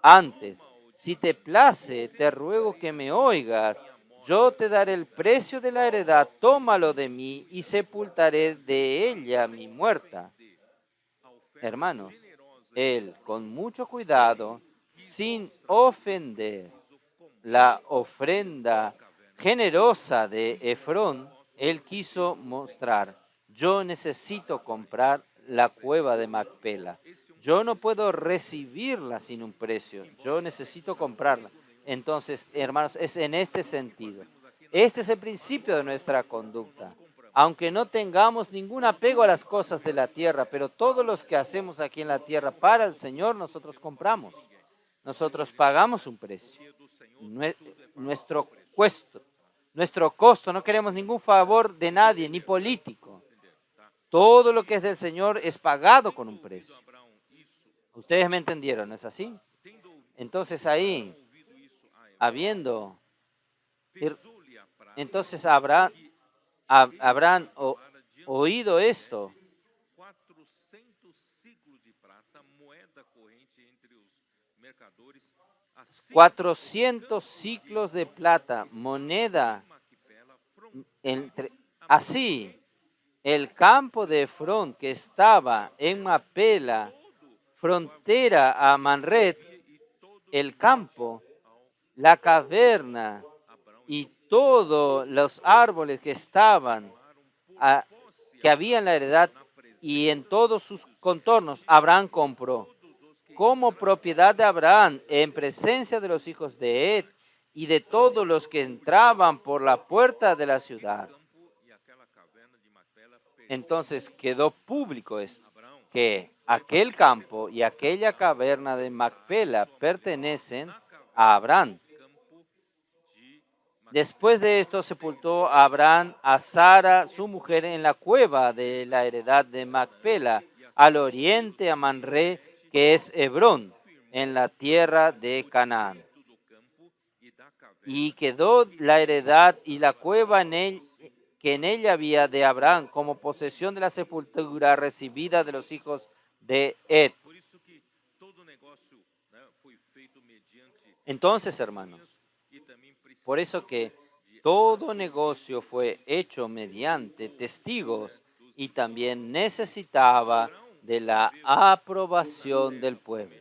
antes, si te place, te ruego que me oigas, yo te daré el precio de la heredad, tómalo de mí y sepultaré de ella mi muerta. Hermanos, él con mucho cuidado, sin ofender la ofrenda generosa de Efrón, él quiso mostrar, yo necesito comprar la cueva de Macpela. Yo no puedo recibirla sin un precio. Yo necesito comprarla. Entonces, hermanos, es en este sentido. Este es el principio de nuestra conducta. Aunque no tengamos ningún apego a las cosas de la tierra, pero todos los que hacemos aquí en la tierra para el Señor, nosotros compramos. Nosotros pagamos un precio. Nuestro costo, no queremos ningún favor de nadie, ni político. Todo lo que es del Señor es pagado con un precio. Ustedes me entendieron, ¿no es así? Entonces ahí, habiendo, entonces habrán oído esto. 400 ciclos de plata, moneda, así, el campo de Efrón que estaba en Macpela, frontera a Manret, el campo, la caverna y todos los árboles que estaban, que había en la heredad y en todos sus contornos, Abraham compró como propiedad de Abraham en presencia de los hijos de Ed y de todos los que entraban por la puerta de la ciudad. Entonces quedó público esto, que aquel campo y aquella caverna de Macpela pertenecen a Abraham. Después de esto sepultó Abraham a Sara, su mujer, en la cueva de la heredad de Macpela, al oriente a Manré, que es Hebrón, en la tierra de Canaán. Y quedó la heredad y la cueva que en ella había de Abraham como posesión de la sepultura recibida de los hijos de Ed. Entonces, hermanos, por eso que todo negocio fue hecho mediante testigos y también necesitaba de la aprobación del pueblo,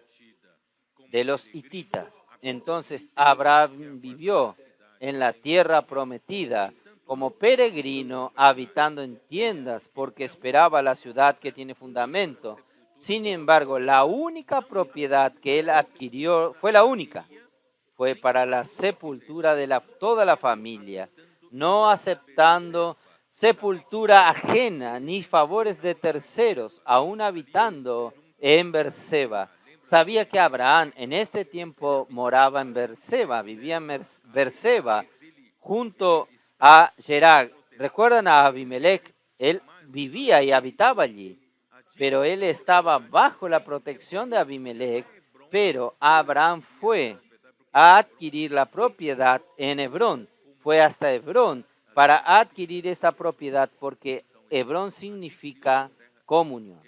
de los hititas. Entonces Abraham vivió en la tierra prometida como peregrino, habitando en tiendas, porque esperaba la ciudad que tiene fundamento. Sin embargo, la única propiedad que él adquirió fue la única. Fue para la sepultura de toda la familia, no aceptando sepultura ajena ni favores de terceros, aún habitando en Berseba. Sabía que Abraham en este tiempo moraba en Berseba, vivía en Berseba, junto a Gerar. ¿Recuerdan a Abimelech? Él vivía y habitaba allí, pero él estaba bajo la protección de Abimelech, pero Abraham fue a adquirir la propiedad en Hebrón. Fue hasta Hebrón para adquirir esta propiedad porque Hebrón significa comunión.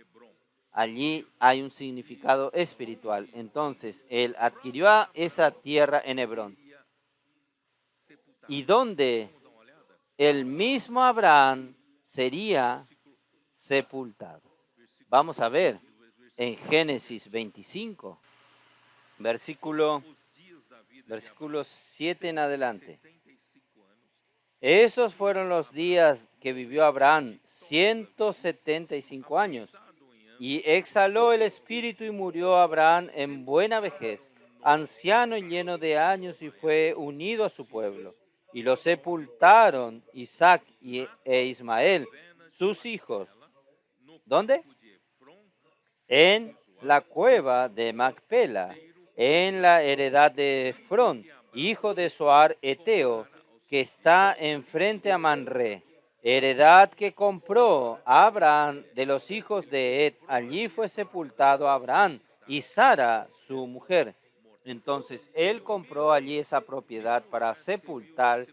Allí hay un significado espiritual. Entonces, él adquirió esa tierra en Hebrón. Y donde el mismo Abraham sería sepultado. Vamos a ver en Génesis 25, versículo 7 en adelante. Esos fueron los días que vivió Abraham, 175 años. Y exhaló el espíritu y murió Abraham en buena vejez, anciano y lleno de años, y fue unido a su pueblo. Y lo sepultaron Isaac e Ismael, sus hijos. ¿Dónde? En la cueva de Macpela, en la heredad de Efrón, hijo de Zoar Eteo, que está enfrente a Manré, heredad que compró Abraham de los hijos de Ed. Allí fue sepultado Abraham y Sara, su mujer. Entonces él compró allí esa propiedad para sepultar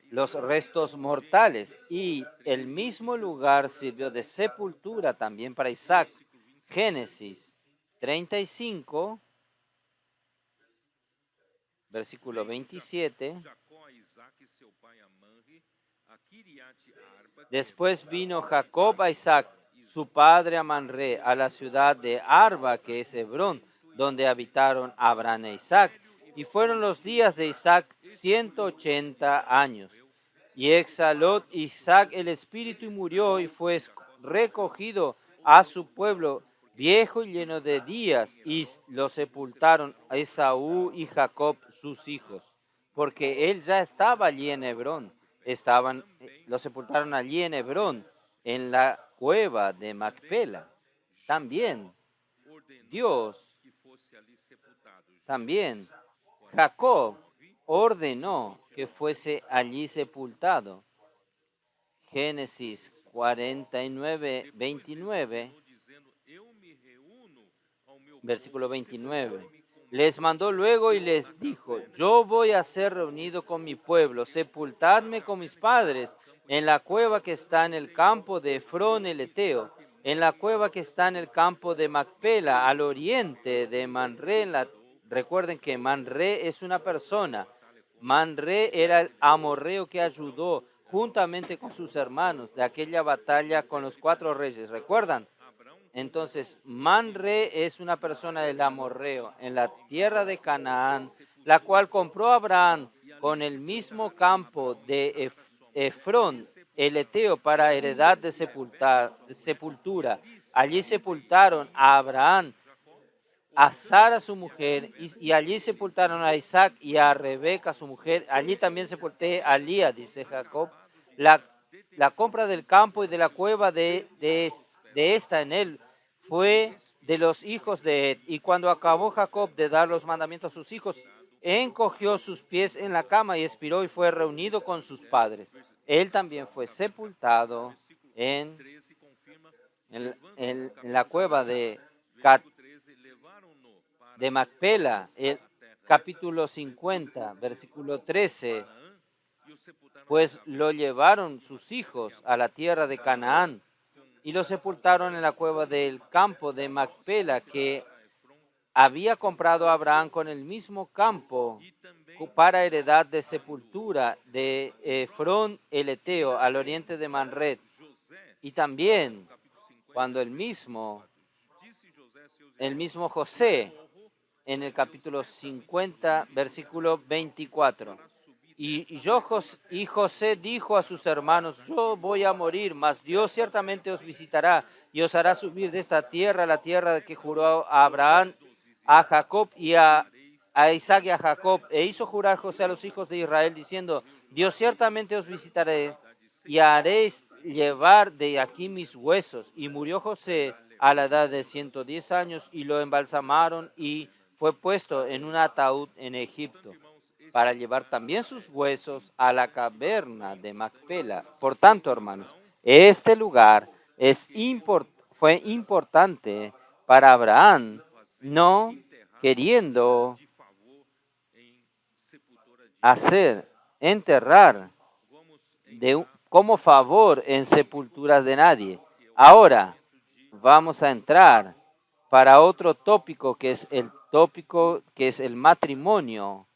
los restos mortales, y el mismo lugar sirvió de sepultura también para Isaac. Génesis 35, versículo 27. Después vino Jacob a Isaac, su padre, a Manré, a la ciudad de Arba, que es Hebrón, donde habitaron Abraham e Isaac. Y fueron los días de Isaac 180 años. Y exhaló Isaac el espíritu y murió, y fue recogido a su pueblo, viejo y lleno de días, y lo sepultaron a Esaú y Jacob, sus hijos, porque él ya estaba allí en Hebrón. Lo sepultaron allí en Hebrón, en la cueva de Macpela. También Dios, también Jacob ordenó que fuese allí sepultado. Génesis 49, 29, versículo 29. Les mandó luego y les dijo: yo voy a ser reunido con mi pueblo, sepultadme con mis padres en la cueva que está en el campo de Efrón el Eteo, en la cueva que está en el campo de Macpela, al oriente de Manré. Recuerden que Manré es una persona. Manré era el amorreo que ayudó juntamente con sus hermanos de aquella batalla con los 4 reyes. ¿Recuerdan? Entonces, Manré es una persona del amorreo en la tierra de Canaán, la cual compró Abraham con el mismo campo de Efrón, el Eteo, para heredad de sepultura. Allí sepultaron a Abraham, a Sara su mujer, y allí sepultaron a Isaac y a Rebeca su mujer. Allí también sepulté a Lía, dice Jacob. La compra del campo y de la cueva de esta en él fue de los hijos de Ed. Y cuando acabó Jacob de dar los mandamientos a sus hijos, encogió sus pies en la cama y expiró, y fue reunido con sus padres. Él también fue sepultado en la cueva de Macpela. El capítulo 50, versículo 13. Pues lo llevaron sus hijos a la tierra de Canaán y lo sepultaron en la cueva del campo de Macpela, que había comprado Abraham con el mismo campo para heredad de sepultura de Efrón el Eteo, al oriente de Manré. Y también cuando el mismo José, en el capítulo 50, versículo 24. Y José dijo a sus hermanos, yo voy a morir, mas Dios ciertamente os visitará y os hará subir de esta tierra, la tierra que juró a Abraham, a Jacob y a Isaac y a Jacob. E hizo jurar José a los hijos de Israel, diciendo, Dios ciertamente os visitaré y haréis llevar de aquí mis huesos. Y murió José a la edad de 110 años y lo embalsamaron y fue puesto en un ataúd en Egipto para llevar también sus huesos a la caverna de Macpela. Por tanto, hermanos, este lugar fue importante para Abraham, no queriendo enterrar como favor en sepulturas de nadie. Ahora vamos a entrar para otro tópico que es el matrimonio.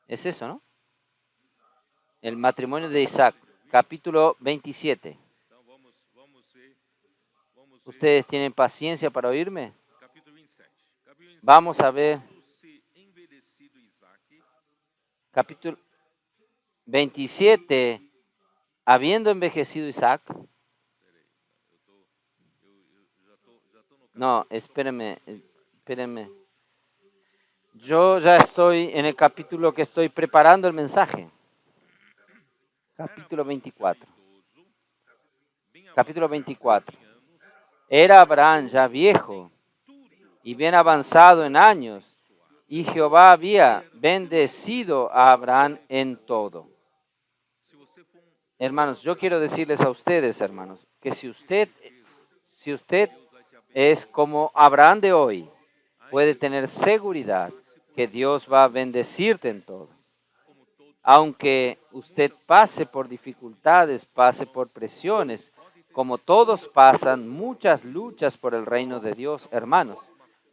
Es eso, ¿no? El matrimonio de Isaac, capítulo 27. ¿Ustedes tienen paciencia para oírme? Vamos a ver. Capítulo 27. Habiendo envejecido Isaac. No, espérenme. Yo ya estoy en el capítulo que estoy preparando el mensaje. Capítulo 24. Capítulo 24. Era Abraham ya viejo y bien avanzado en años, y Jehová había bendecido a Abraham en todo. Hermanos, yo quiero decirles a ustedes, hermanos, que si usted es como Abraham de hoy, puede tener seguridad que Dios va a bendecirte en todo. Aunque usted pase por dificultades, pase por presiones, como todos pasan muchas luchas por el reino de Dios, hermanos,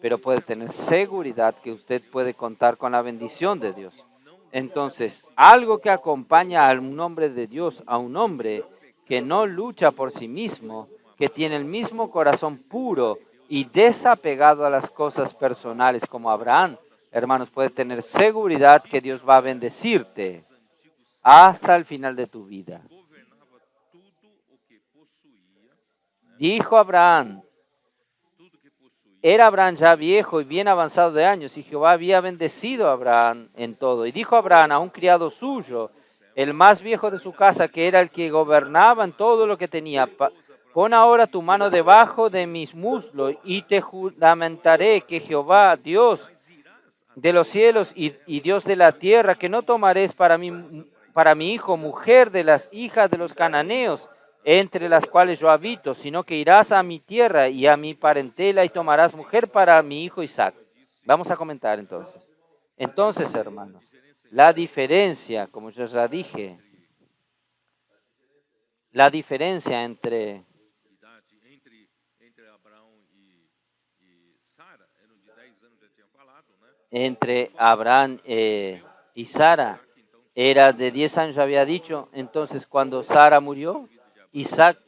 pero puede tener seguridad que usted puede contar con la bendición de Dios. Entonces, algo que acompaña a un hombre de Dios, a un hombre que no lucha por sí mismo, que tiene el mismo corazón puro y desapegado a las cosas personales como Abraham, hermanos, puede tener seguridad que Dios va a bendecirte hasta el final de tu vida. Dijo Abraham, era Abraham ya viejo y bien avanzado de años, y Jehová había bendecido a Abraham en todo. Y dijo Abraham a un criado suyo, el más viejo de su casa, que era el que gobernaba en todo lo que tenía, pon ahora tu mano debajo de mis muslos y te juramentaré que Jehová, Dios de los cielos y Dios de la tierra, que no tomaréis para mi hijo mujer de las hijas de los cananeos, entre las cuales yo habito, sino que irás a mi tierra y a mi parentela y tomarás mujer para mi hijo Isaac. Vamos a comentar entonces. Entonces, hermanos, la diferencia, como yo ya dije, la diferencia entre Abraham y Sara era de 10 años, había dicho. Entonces, cuando Sara murió, Isaac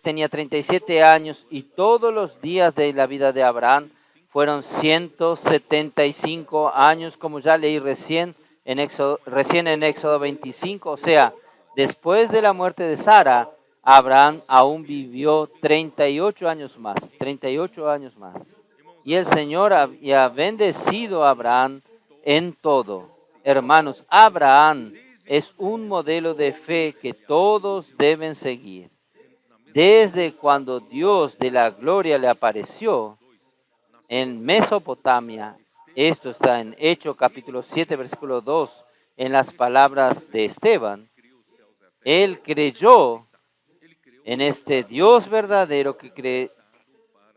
tenía 37 años y todos los días de la vida de Abraham fueron 175 años, como ya leí recién en Éxodo 25. O sea, después de la muerte de Sara, Abraham aún vivió 38 años más, 38 años más. Y el Señor había bendecido a Abraham en todo. Hermanos, Abraham es un modelo de fe que todos deben seguir. Desde cuando Dios de la gloria le apareció en Mesopotamia, esto está en Hechos capítulo 7, versículo 2, en las palabras de Esteban, él creyó en este Dios verdadero que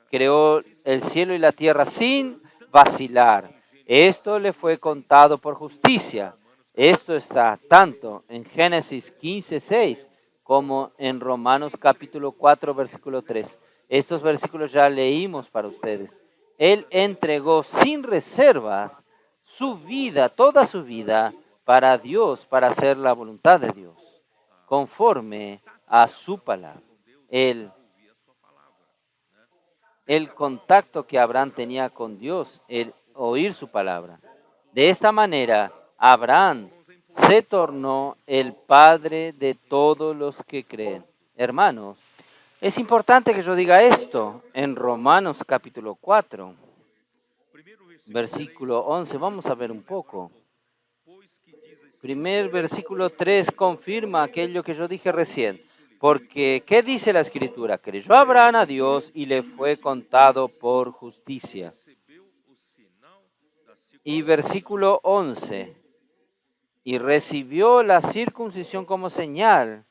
creó el cielo y la tierra sin vacilar. Esto le fue contado por justicia. Esto está tanto en Génesis 15:6 como en Romanos capítulo 4, versículo 3. Estos versículos ya leímos para ustedes. Él entregó sin reservas su vida, toda su vida, para Dios, para hacer la voluntad de Dios, conforme a su palabra. El contacto que Abraham tenía con Dios, el oír su palabra. De esta manera, Abraham se tornó el padre de todos los que creen. Hermanos, es importante que yo diga esto en Romanos capítulo 4, versículo 11. Vamos a ver un poco. Primer versículo 3 confirma aquello que yo dije recién. Porque, ¿qué dice la Escritura? Creyó Abraham a Dios y le fue contado por justicia. Y versículo 11. Y recibió la circuncisión como señal,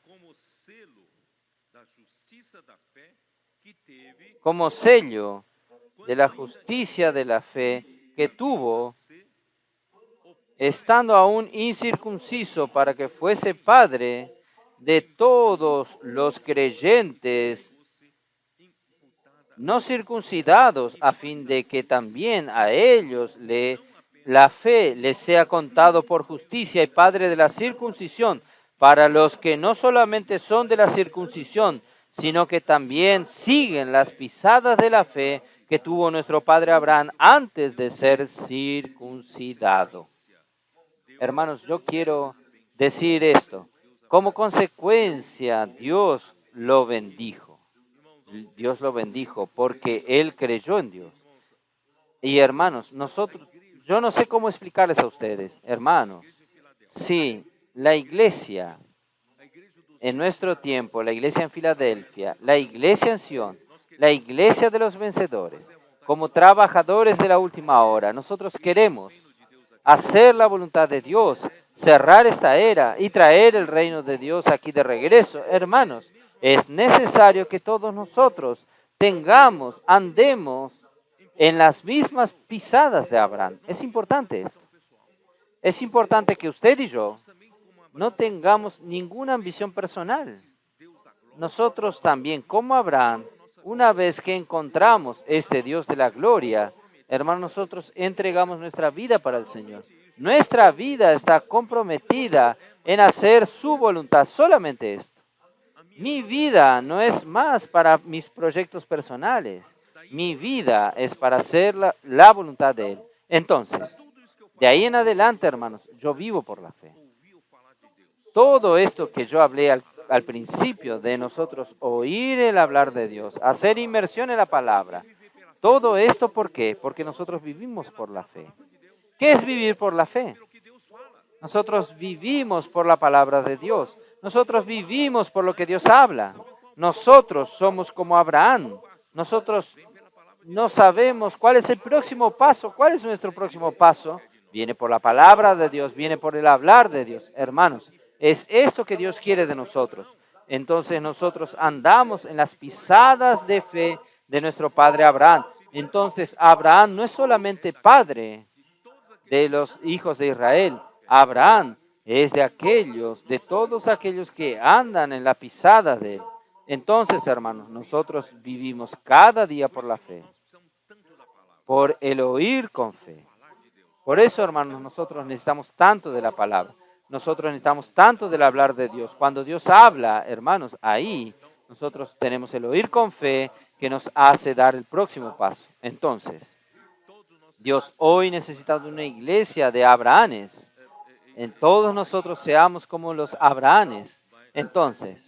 como sello de la justicia de la fe que tuvo, estando aún incircunciso, para que fuese padre de todos los creyentes no circuncidados, a fin de que también a ellos la fe les sea contado por justicia, y padre de la circuncisión para los que no solamente son de la circuncisión, sino que también siguen las pisadas de la fe que tuvo nuestro padre Abraham antes de ser circuncidado. Hermanos, yo quiero decir esto. Como consecuencia, Dios lo bendijo. Dios lo bendijo porque él creyó en Dios. Y hermanos, yo no sé cómo explicarles a ustedes, hermanos, sí, la iglesia en nuestro tiempo, la iglesia en Filadelfia, la iglesia en Sion, la iglesia de los vencedores, como trabajadores de la última hora, nosotros queremos hacer la voluntad de Dios, cerrar esta era y traer el reino de Dios aquí de regreso. Hermanos, es necesario que todos nosotros andemos en las mismas pisadas de Abraham. Es importante esto. Es importante que usted y yo no tengamos ninguna ambición personal. Nosotros también, como Abraham, una vez que encontramos este Dios de la gloria, hermanos, nosotros entregamos nuestra vida para el Señor. Nuestra vida está comprometida en hacer su voluntad, solamente esto. Mi vida no es más para mis proyectos personales. Mi vida es para hacer la voluntad de Él. Entonces, de ahí en adelante, hermanos, yo vivo por la fe. Todo esto que yo hablé al principio de nosotros oír el hablar de Dios, hacer inmersión en la palabra, todo esto, ¿por qué? Porque nosotros vivimos por la fe. ¿Qué es vivir por la fe? Nosotros vivimos por la palabra de Dios. Nosotros vivimos por lo que Dios habla. Nosotros somos como Abraham. Nosotros no sabemos cuál es el próximo paso. ¿Cuál es nuestro próximo paso? Viene por la palabra de Dios, viene por el hablar de Dios. Hermanos, es esto que Dios quiere de nosotros. Entonces nosotros andamos en las pisadas de fe de nuestro padre Abraham. Entonces Abraham no es solamente padre de los hijos de Israel. Abraham es de todos aquellos que andan en la pisada de él. Entonces, hermanos, nosotros vivimos cada día por la fe, por el oír con fe. Por eso, hermanos, nosotros necesitamos tanto de la palabra. Nosotros necesitamos tanto del hablar de Dios. Cuando Dios habla, hermanos, ahí nosotros tenemos el oír con fe que nos hace dar el próximo paso. Entonces, Dios hoy necesita de una iglesia de Abrahames. En todos nosotros seamos como los Abrahames. Entonces,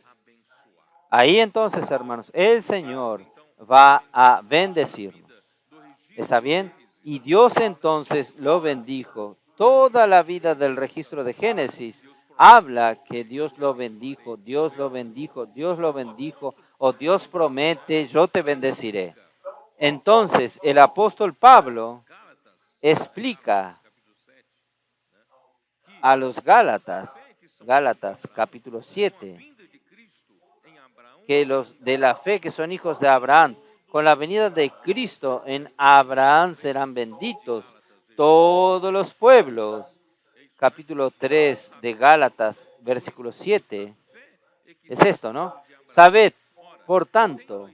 hermanos, el Señor va a bendecirnos. ¿Está bien? Y Dios entonces lo bendijo. Toda la vida del registro de Génesis habla que Dios lo bendijo, Dios lo bendijo, Dios lo bendijo, o Dios promete, yo te bendeciré. Entonces, el apóstol Pablo explica a los Gálatas capítulo 7, que los de la fe que son hijos de Abraham, con la venida de Cristo en Abraham serán benditos todos los pueblos. Capítulo 3 de Gálatas, versículo 7. Es esto, ¿no? Sabed, por tanto,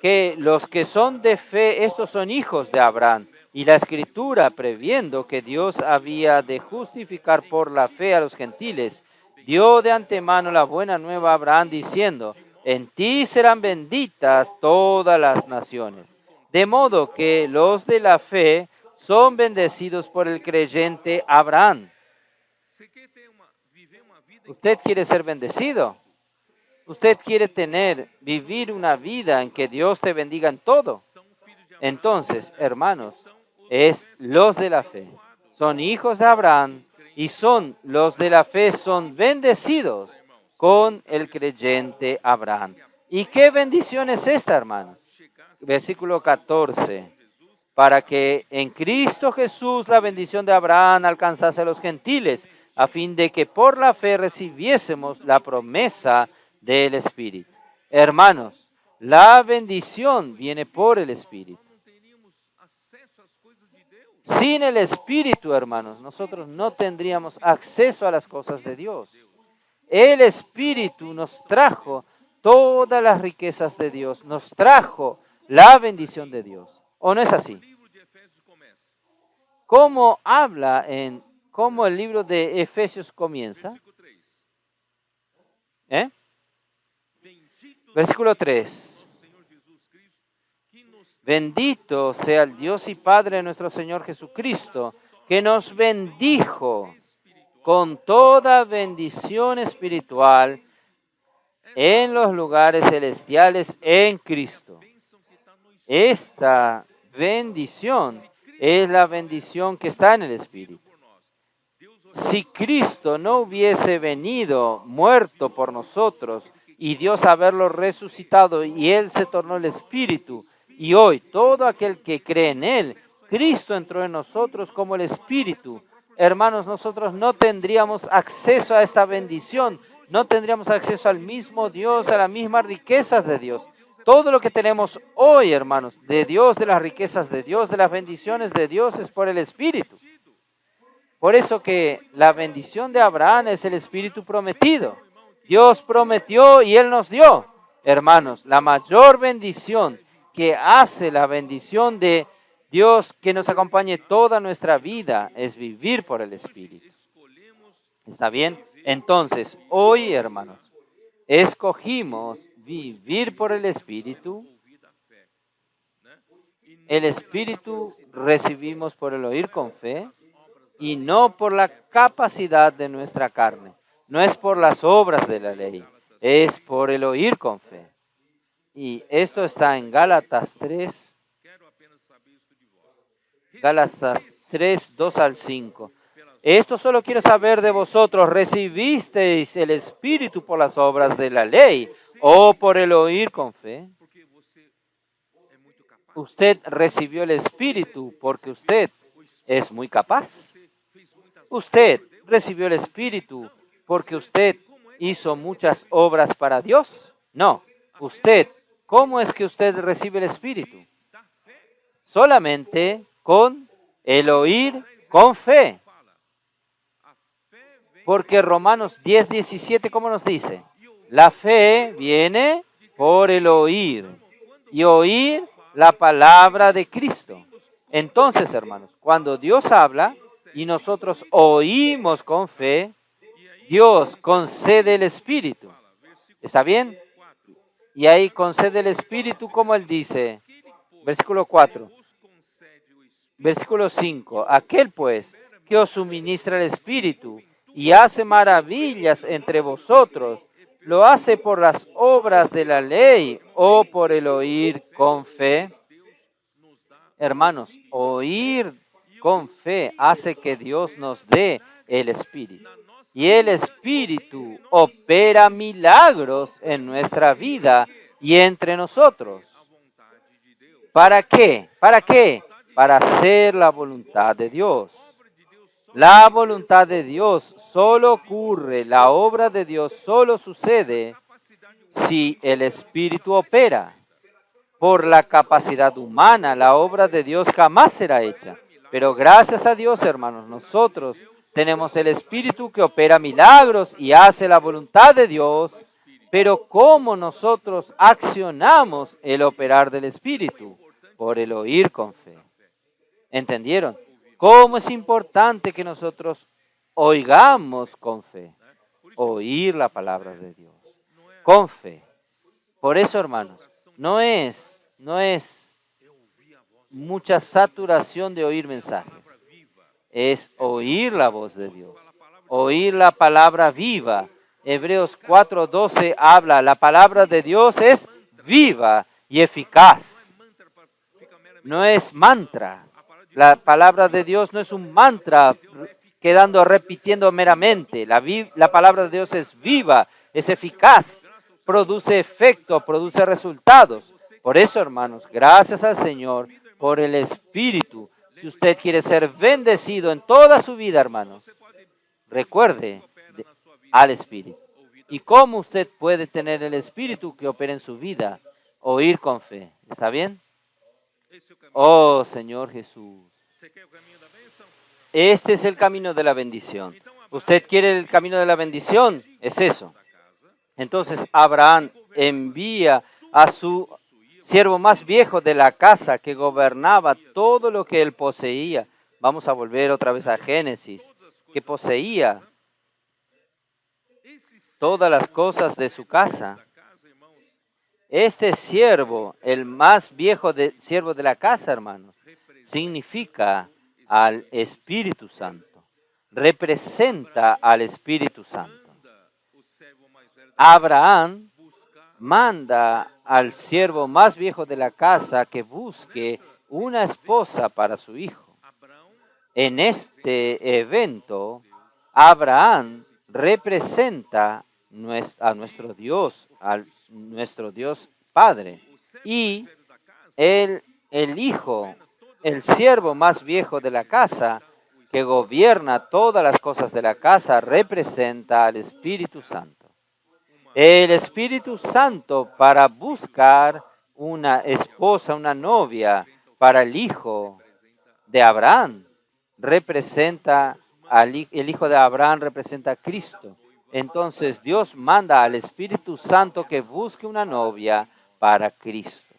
que los que son de fe, estos son hijos de Abraham. Y la Escritura, previendo que Dios había de justificar por la fe a los gentiles, dio de antemano la buena nueva a Abraham, diciendo: en ti serán benditas todas las naciones. De modo que los de la fe son bendecidos por el creyente Abraham. Usted quiere ser bendecido. Usted quiere vivir una vida en que Dios te bendiga en todo. Entonces, hermanos, es los de la fe. Son hijos de Abraham y los de la fe son bendecidos con el creyente Abraham. ¿Y qué bendición es esta, hermanos? Versículo 14. Para que en Cristo Jesús la bendición de Abraham alcanzase a los gentiles, a fin de que por la fe recibiésemos la promesa del Espíritu. Hermanos, la bendición viene por el Espíritu. Sin el Espíritu, hermanos, nosotros no tendríamos acceso a las cosas de Dios. El Espíritu nos trajo todas las riquezas de Dios, nos trajo la bendición de Dios. ¿O no es así? ¿Cómo cómo el libro de Efesios comienza? Versículo 3. Bendito sea el Dios y Padre de nuestro Señor Jesucristo, que nos bendijo con toda bendición espiritual en los lugares celestiales en Cristo. Esta bendición es la bendición que está en el Espíritu. Si Cristo no hubiese venido muerto por nosotros y Dios haberlo resucitado y Él se tornó el Espíritu, y hoy todo aquel que cree en Él, Cristo entró en nosotros como el Espíritu. Hermanos, nosotros no tendríamos acceso a esta bendición, no tendríamos acceso al mismo Dios, a las mismas riquezas de Dios. Todo lo que tenemos hoy, hermanos, de Dios, de las riquezas de Dios, de las bendiciones de Dios, es por el Espíritu. Por eso que la bendición de Abraham es el Espíritu prometido. Dios prometió y Él nos dio. Hermanos, la mayor bendición que hace la bendición de Dios que nos acompañe toda nuestra vida es vivir por el Espíritu. ¿Está bien? Entonces, hoy, hermanos, escogimos vivir por el Espíritu. El Espíritu recibimos por el oír con fe y no por la capacidad de nuestra carne. No es por las obras de la ley, es por el oír con fe. Y esto está en Gálatas 3, 2 al 5. Esto solo quiero saber de vosotros, ¿recibisteis el Espíritu por las obras de la ley o por el oír con fe? Usted recibió el Espíritu porque usted es muy capaz. Usted recibió el Espíritu porque usted hizo muchas obras para Dios. No, ¿cómo es que usted recibe el Espíritu? Solamente con el oír con fe. Porque Romanos 10:17, ¿cómo nos dice? La fe viene por el oír y oír la palabra de Cristo. Entonces, hermanos, cuando Dios habla y nosotros oímos con fe, Dios concede el Espíritu. ¿Está bien? Y ahí concede el Espíritu como Él dice. Versículo 4. Versículo 5. Aquel pues que os suministra el Espíritu y hace maravillas entre vosotros, ¿lo hace por las obras de la ley o por el oír con fe? Hermanos, oír con fe hace que Dios nos dé el Espíritu. Y el Espíritu opera milagros en nuestra vida y entre nosotros. ¿Para qué? ¿Para qué? Para hacer la voluntad de Dios. La voluntad de Dios solo ocurre, la obra de Dios solo sucede si el Espíritu opera. Por la capacidad humana, la obra de Dios jamás será hecha. Pero gracias a Dios, hermanos, nosotros tenemos el Espíritu que opera milagros y hace la voluntad de Dios. Pero ¿cómo nosotros accionamos el operar del Espíritu? Por el oír con fe. ¿Entendieron? ¿Cómo es importante que nosotros oigamos con fe? Oír la palabra de Dios. Con fe. Por eso, hermanos, no es mucha saturación de oír mensajes. Es oír la voz de Dios. Oír la palabra viva. Hebreos 4:12 habla, la palabra de Dios es viva y eficaz. No es mantra. La palabra de Dios no es un mantra quedando repitiendo meramente. La palabra de Dios es viva, es eficaz, produce efecto, produce resultados. Por eso, hermanos, gracias al Señor por el Espíritu. Si usted quiere ser bendecido en toda su vida, hermanos, recuerde al Espíritu. ¿Y cómo usted puede tener el Espíritu que opera en su vida? Oír con fe. ¿Está bien? Oh, Señor Jesús. Este es el camino de la bendición. ¿Usted quiere el camino de la bendición? Es eso. Entonces Abraham envía a su siervo más viejo de la casa que gobernaba todo lo que él poseía. Vamos a volver otra vez a Génesis. Que poseía todas las cosas de su casa. Este siervo, el más viejo siervo de la casa, hermanos, significa al Espíritu Santo. Representa al Espíritu Santo. Abraham manda al siervo más viejo de la casa que busque una esposa para su hijo. En este evento, Abraham representa a nuestro Dios, a nuestro Dios Padre. Y el hijo, el siervo más viejo de la casa, que gobierna todas las cosas de la casa, representa al Espíritu Santo. El Espíritu Santo para buscar una esposa, una novia para el hijo de Abraham, representa el hijo de Abraham representa a Cristo. Entonces Dios manda al Espíritu Santo que busque una novia para Cristo.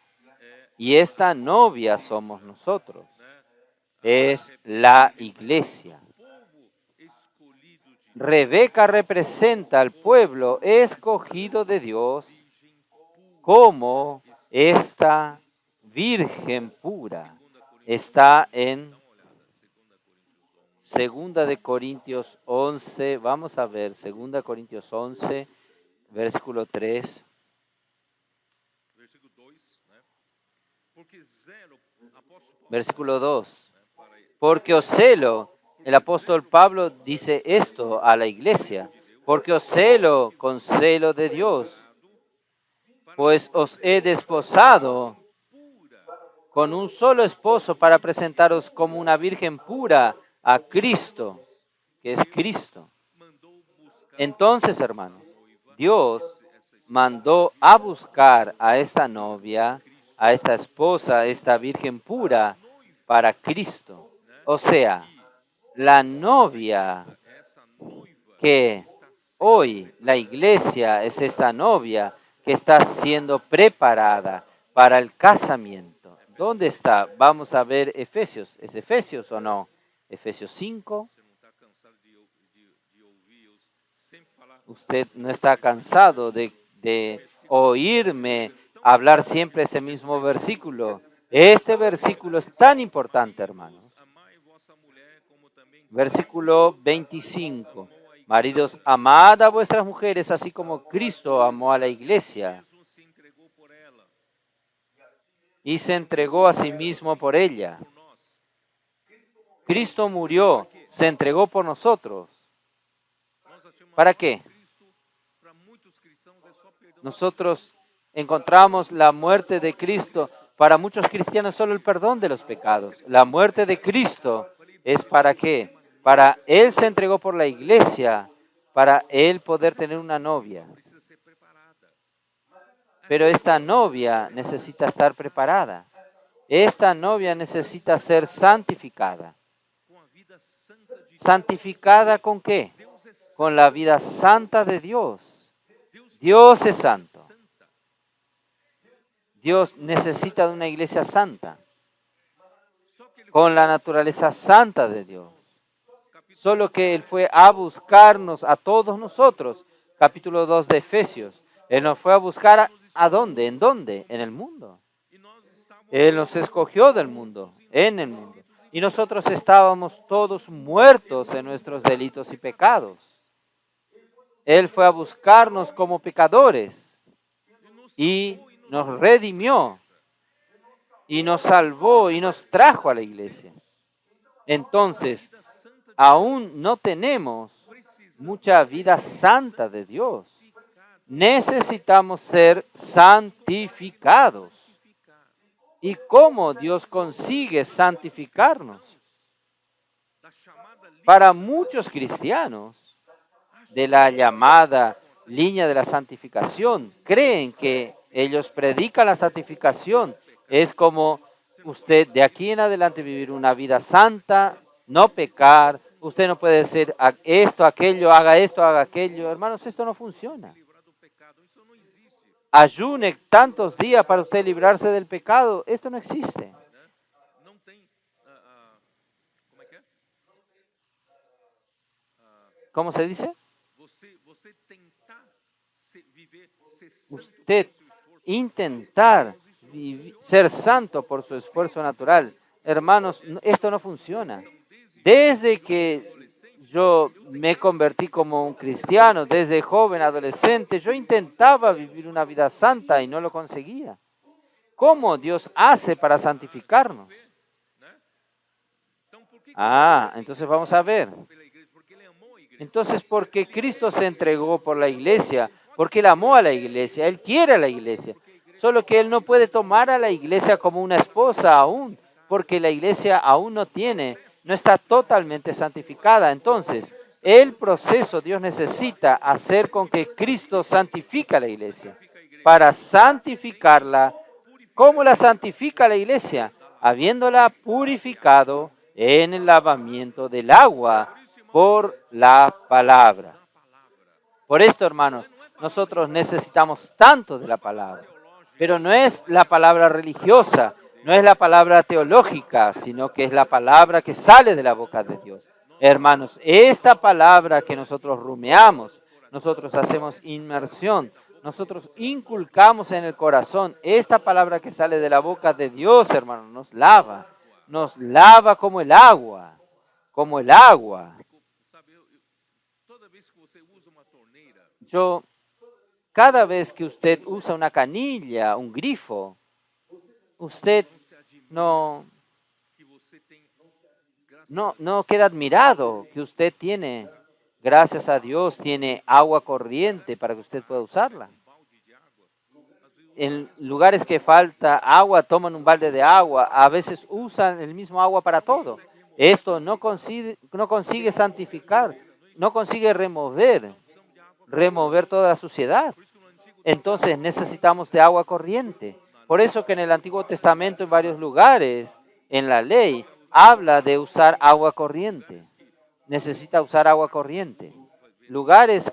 Y esta novia somos nosotros. Es la iglesia. Rebeca representa al pueblo escogido de Dios como esta virgen pura. Está en 2 de Corintios 11, vamos a ver, 2 Corintios 11, versículo 3. Versículo 2. Porque os celo, el apóstol Pablo dice esto a la iglesia, porque os celo con celo de Dios, pues os he desposado con un solo esposo para presentaros como una virgen pura a Cristo, que es Cristo. Entonces, hermanos, Dios mandó a buscar a esta novia, a esta esposa, a esta virgen pura para Cristo. O sea, la novia que hoy la iglesia es esta novia que está siendo preparada para el casamiento. ¿Dónde está? Vamos a ver Efesios. ¿Es Efesios o no? Efesios 5. Usted no está cansado de oírme hablar siempre este mismo versículo. Este versículo es tan importante, hermanos. Versículo 25. Maridos, amad a vuestras mujeres, así como Cristo amó a la iglesia y se entregó a sí mismo por ella. Cristo murió, se entregó por nosotros. ¿Para qué? Nosotros encontramos la muerte de Cristo. Para muchos cristianos solo el perdón de los pecados. La muerte de Cristo es ¿para qué? Para Él se entregó por la iglesia, para Él poder tener una novia. Pero esta novia necesita estar preparada. Esta novia necesita ser santificada. ¿Santificada con qué? Con la vida santa de Dios. Dios es santo. Dios necesita de una iglesia santa, con la naturaleza santa de Dios. Solo que Él fue a buscarnos a todos nosotros. Capítulo 2 de Efesios. Él nos fue a buscar ¿a dónde? ¿En dónde? En el mundo. Él nos escogió del mundo, en el mundo. y nosotros estábamos todos muertos en nuestros delitos y pecados. Él fue a buscarnos como pecadores y nos redimió y nos salvó y nos trajo a la iglesia. Entonces, aún no tenemos mucha vida santa de Dios. Necesitamos ser santificados. ¿Y cómo Dios consigue santificarnos? Para muchos cristianos de la llamada línea de la santificación, creen que ellos predican la santificación. Es como usted de aquí en adelante vivir una vida santa, no pecar. Usted no puede decir esto, aquello, haga aquello. Hermanos, esto no funciona. Ayune tantos días para usted librarse del pecado. Esto no existe. ¿Cómo se dice? Usted intentar ser santo por su esfuerzo natural. Hermanos, esto no funciona. Desde que yo me convertí como un cristiano, desde joven, adolescente, yo intentaba vivir una vida santa y no lo conseguía. ¿Cómo Dios hace para santificarnos? Entonces vamos a ver. Entonces, porque Cristo se entregó por la iglesia, porque Él amó a la iglesia, Él quiere a la iglesia. Solo que Él no puede tomar a la iglesia como una esposa aún, porque la iglesia aún no está totalmente santificada. Entonces, el proceso Dios necesita hacer con que Cristo santifique a la iglesia. Para santificarla, ¿cómo la santifica la iglesia? Habiéndola purificado en el lavamiento del agua por la palabra. Por esto, hermanos, nosotros necesitamos tanto de la palabra, pero no es la palabra religiosa, no es la palabra teológica, sino que es la palabra que sale de la boca de Dios. Hermanos, esta palabra que nosotros rumiamos, nosotros hacemos inmersión, nosotros inculcamos en el corazón, esta palabra que sale de la boca de Dios, hermanos, nos lava como el agua, como el agua. Cada vez que usted usa una canilla, un grifo, usted no queda admirado que usted tiene, gracias a Dios, tiene agua corriente para que usted pueda usarla. En lugares que falta agua, toman un balde de agua. A veces usan el mismo agua para todo. Esto no consigue santificar, no consigue remover toda la suciedad. Entonces necesitamos de agua corriente. Por eso que en el Antiguo Testamento, en varios lugares, en la ley, habla de usar agua corriente. Necesita usar agua corriente. Lugares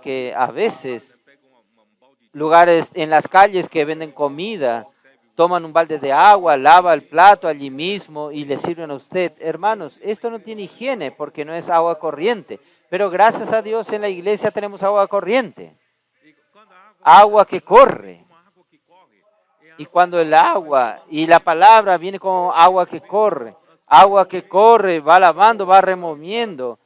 en las calles que venden comida, toman un balde de agua, lava el plato allí mismo y le sirven a usted. Hermanos, esto no tiene higiene porque no es agua corriente. Pero gracias a Dios en la iglesia tenemos agua corriente. Agua que corre. Y cuando el agua y la palabra viene como agua que corre, va lavando, va removiendo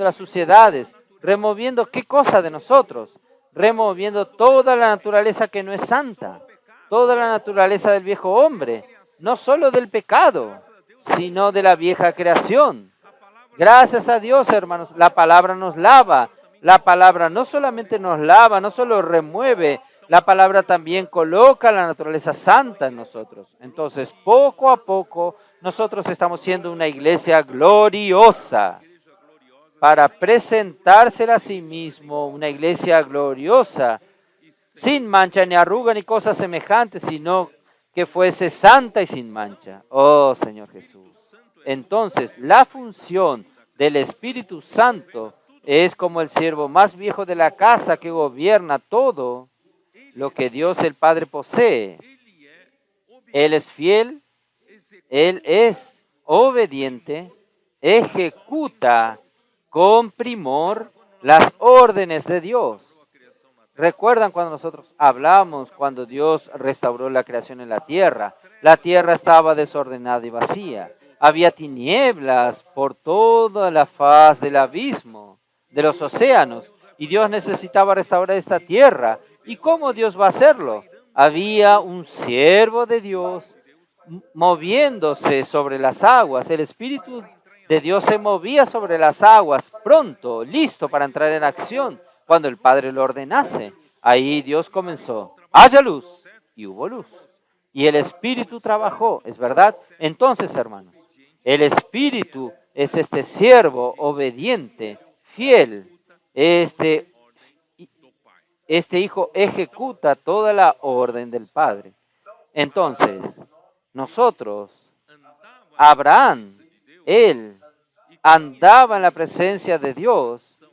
las suciedades. ¿Removiendo qué cosa de nosotros? Removiendo toda la naturaleza que no es santa, toda la naturaleza del viejo hombre, no solo del pecado, sino de la vieja creación. Gracias a Dios, hermanos, la palabra nos lava. La palabra no solamente nos lava, no solo remueve, la palabra también coloca la naturaleza santa en nosotros. Entonces, poco a poco, nosotros estamos siendo una iglesia gloriosa para presentársela a sí mismo, una iglesia gloriosa, sin mancha ni arruga ni cosas semejantes, sino que fuese santa y sin mancha. Oh, Señor Jesús. Entonces, la función del Espíritu Santo es como el siervo más viejo de la casa que gobierna todo lo que Dios el Padre posee. Él es fiel, Él es obediente, ejecuta con primor las órdenes de Dios. ¿Recuerdan cuando nosotros hablamos, cuando Dios restauró la creación en la tierra? La tierra estaba desordenada y vacía. Había tinieblas por toda la faz del abismo, de los océanos, y Dios necesitaba restaurar esta tierra. ¿Y cómo Dios va a hacerlo? Había un siervo de Dios moviéndose sobre las aguas. El Espíritu de Dios se movía sobre las aguas, pronto, listo para entrar en acción, cuando el Padre lo ordenase. Ahí Dios comenzó, haya luz, y hubo luz. Y el Espíritu trabajó, ¿es verdad? Entonces, hermanos, el Espíritu es este siervo obediente, fiel. Este Hijo ejecuta toda la orden del Padre. Entonces, nosotros, Abraham, él andaba en la presencia de Dios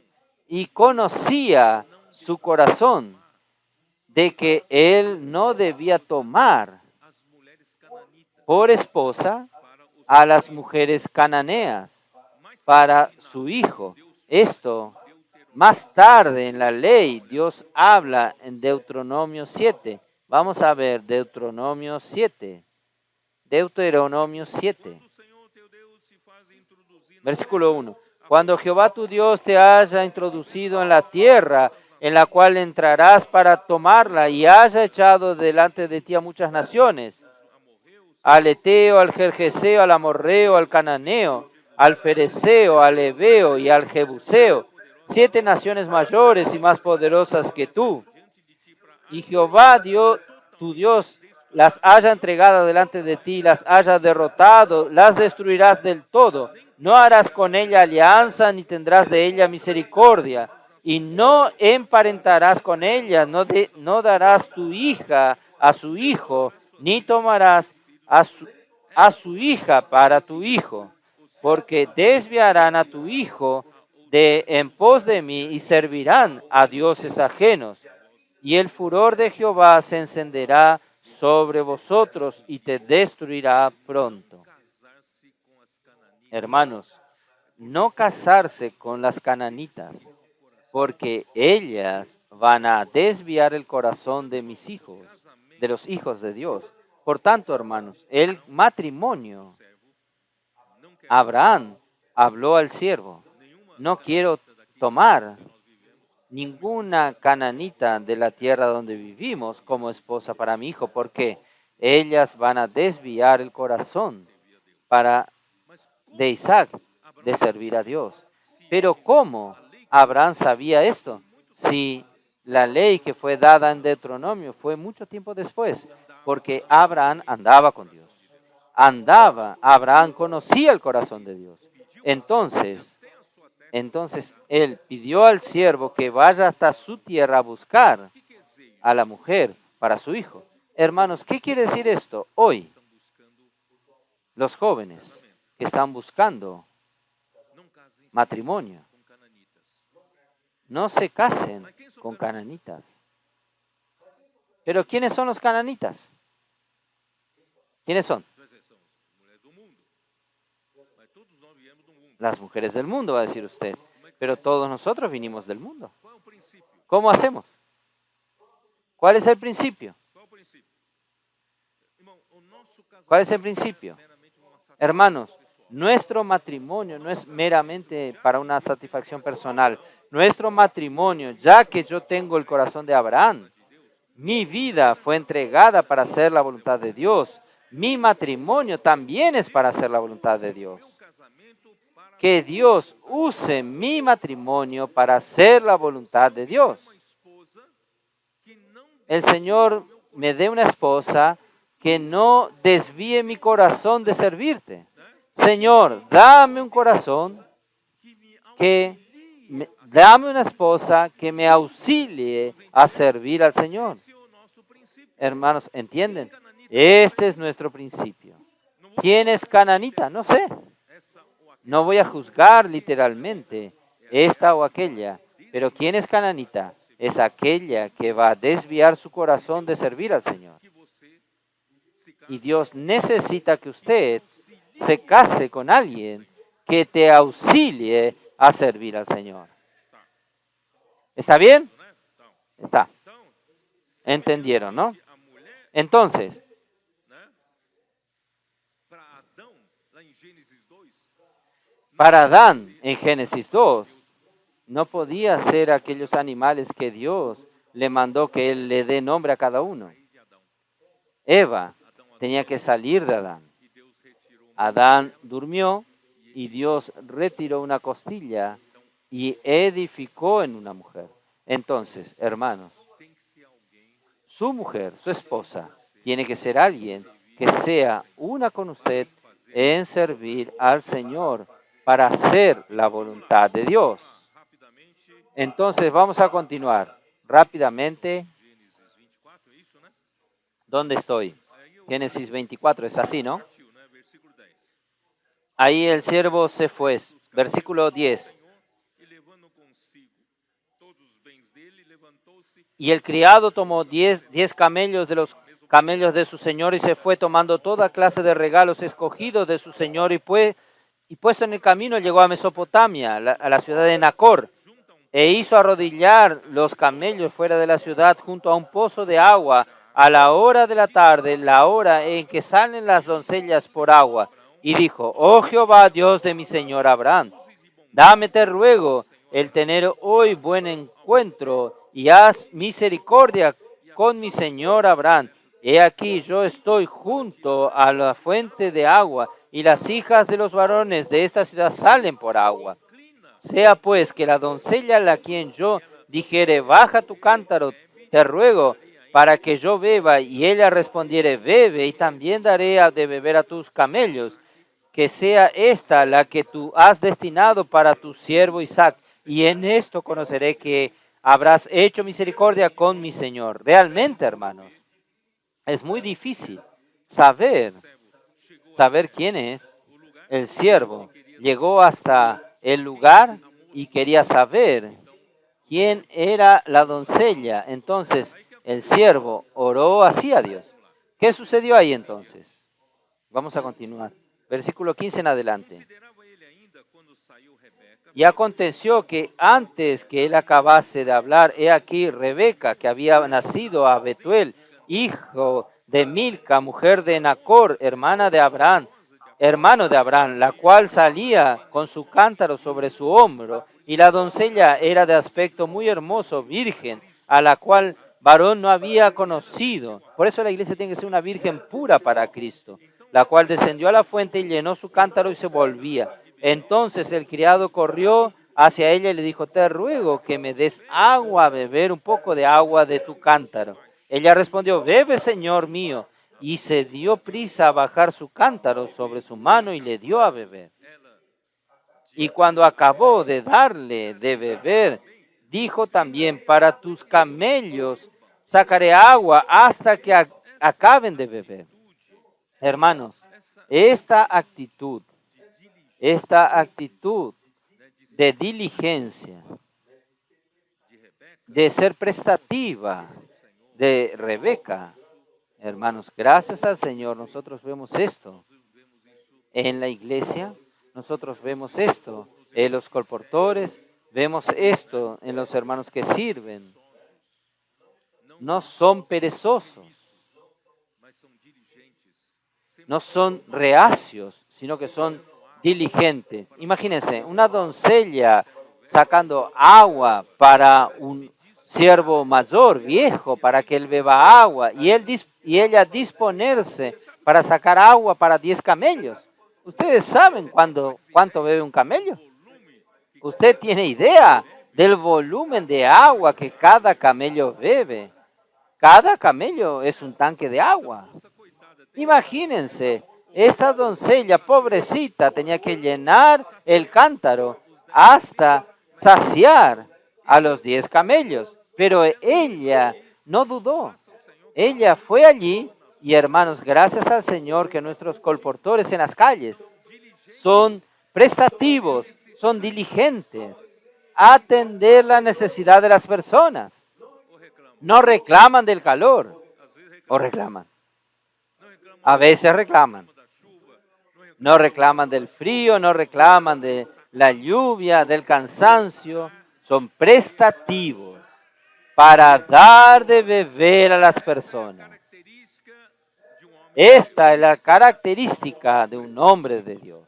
y conocía su corazón de que él no debía tomar por esposa a las mujeres cananeas para su hijo. Esto, más tarde en la ley, Dios habla en Deuteronomio 7. Vamos a ver Deuteronomio 7. Deuteronomio 7. Versículo 1. Cuando Jehová tu Dios te haya introducido en la tierra en la cual entrarás para tomarla y haya echado delante de ti a muchas naciones, al Eteo, al Gergeseo, al Amorreo, al Cananeo, al Fereceo, al Heveo y al Jebuseo, 7 naciones mayores y más poderosas que tú. Y Jehová Dios, tu Dios, las haya entregado delante de ti, las haya derrotado, las destruirás del todo. No harás con ella alianza, ni tendrás de ella misericordia, y no emparentarás con ella, no darás tu hija a su hijo, ni tomarás a su hija para tu hijo, porque desviarán a tu hijo de en pos de mí y servirán a dioses ajenos. Y el furor de Jehová se encenderá sobre vosotros y te destruirá pronto. Hermanos, no casarse con las cananitas, porque ellas van a desviar el corazón de mis hijos, de los hijos de Dios. Por tanto, hermanos, el matrimonio, Abraham habló al siervo, no quiero tomar ninguna cananita de la tierra donde vivimos como esposa para mi hijo, porque ellas van a desviar el corazón de Isaac de servir a Dios. Pero ¿cómo Abraham sabía esto? Si la ley que fue dada en Deuteronomio fue mucho tiempo después, porque Abraham andaba con Dios. Abraham conocía el corazón de Dios. Entonces él pidió al siervo que vaya hasta su tierra a buscar a la mujer para su hijo. Hermanos, ¿qué quiere decir esto? Hoy, los jóvenes que están buscando matrimonio, no se casen con cananitas. Pero ¿quiénes son los cananitas? ¿Quiénes son? Las mujeres del mundo, va a decir usted. Pero todos nosotros vinimos del mundo. ¿Cómo hacemos? ¿Cuál es el principio? ¿Cuál es el principio? Hermanos, nuestro matrimonio no es meramente para una satisfacción personal. Nuestro matrimonio, ya que yo tengo el corazón de Abraham, mi vida fue entregada para hacer la voluntad de Dios. Mi matrimonio también es para hacer la voluntad de Dios. Que Dios use mi matrimonio para hacer la voluntad de Dios. El Señor me dé una esposa que no desvíe mi corazón de servirte. Señor, dame un corazón dame una esposa que me auxilie a servir al Señor. Hermanos, ¿entienden? Este es nuestro principio. ¿Quién es cananita? No sé. No voy a juzgar literalmente esta o aquella, pero ¿quién es cananita? Es aquella que va a desviar su corazón de servir al Señor. Y Dios necesita que usted se case con alguien que te auxilie a servir al Señor. ¿Está bien? Está. ¿Entendieron, no? Entonces, Para Adán, en Génesis 2, no podía ser aquellos animales que Dios le mandó que él le dé nombre a cada uno. Eva tenía que salir de Adán. Adán durmió y Dios retiró una costilla y edificó en una mujer. Entonces, hermanos, su mujer, su esposa, tiene que ser alguien que sea una con usted en servir al Señor para hacer la voluntad de Dios. Entonces, vamos a continuar rápidamente. ¿Dónde estoy? Génesis 24, es así, ¿no? Ahí el siervo se fue. Versículo 10. Y el criado tomó 10 camellos de los camellos de su señor y se fue tomando toda clase de regalos escogidos de su señor y puesto en el camino llegó a Mesopotamia, a la ciudad de Nacor, e hizo arrodillar los camellos fuera de la ciudad junto a un pozo de agua a la hora de la tarde, la hora en que salen las doncellas por agua. Y dijo: oh Jehová, Dios de mi señor Abraham, dame te ruego el tener hoy buen encuentro y haz misericordia con mi señor Abraham. He aquí yo estoy junto a la fuente de agua y las hijas de los varones de esta ciudad salen por agua. Sea pues que la doncella a la quien yo dijere: baja tu cántaro, te ruego, para que yo beba, y ella respondiere: bebe, y también daré de beber a tus camellos, que sea esta la que tú has destinado para tu siervo Isaac, y en esto conoceré que habrás hecho misericordia con mi Señor. Realmente, hermanos, es muy difícil saber quién es el siervo. Llegó hasta el lugar y quería saber quién era la doncella. Entonces el siervo oró así a Dios. ¿Qué sucedió ahí entonces? Vamos a continuar. Versículo 15 en adelante. Y aconteció que antes que él acabase de hablar, he aquí Rebeca, que había nacido a Betuel, hijo de Milca, mujer de Nacor, hermano de Abraham, la cual salía con su cántaro sobre su hombro, y la doncella era de aspecto muy hermoso, virgen, a la cual varón no había conocido. Por eso la iglesia tiene que ser una virgen pura para Cristo, la cual descendió a la fuente y llenó su cántaro y se volvía. Entonces el criado corrió hacia ella y le dijo: te ruego que me des agua a beber, un poco de agua de tu cántaro. Ella respondió: bebe, señor mío. Y se dio prisa a bajar su cántaro sobre su mano y le dio a beber. Y cuando acabó de darle de beber, dijo también: para tus camellos sacaré agua hasta que acaben de beber. Hermanos, esta actitud de diligencia, de ser prestativa de Rebeca, hermanos, gracias al Señor nosotros vemos esto en la iglesia, nosotros vemos esto en los colportores, vemos esto en los hermanos que sirven. No son perezosos, no son reacios, sino que son diligentes. Imagínense, una doncella sacando agua para un siervo mayor, viejo, para que él beba agua, y ella disponerse para sacar agua para 10 camellos. ¿Ustedes saben cuánto bebe un camello? ¿Usted tiene idea del volumen de agua que cada camello bebe? Cada camello es un tanque de agua. Imagínense, esta doncella pobrecita tenía que llenar el cántaro hasta saciar a los 10 camellos. Pero ella no dudó. Ella fue allí y, hermanos, gracias al Señor que nuestros colportores en las calles son prestativos, son diligentes a atender la necesidad de las personas. No reclaman del calor, o reclaman. A veces reclaman. No reclaman del frío, no reclaman de la lluvia, del cansancio. Son prestativos para dar de beber a las personas. Esta es la característica de un hombre de Dios.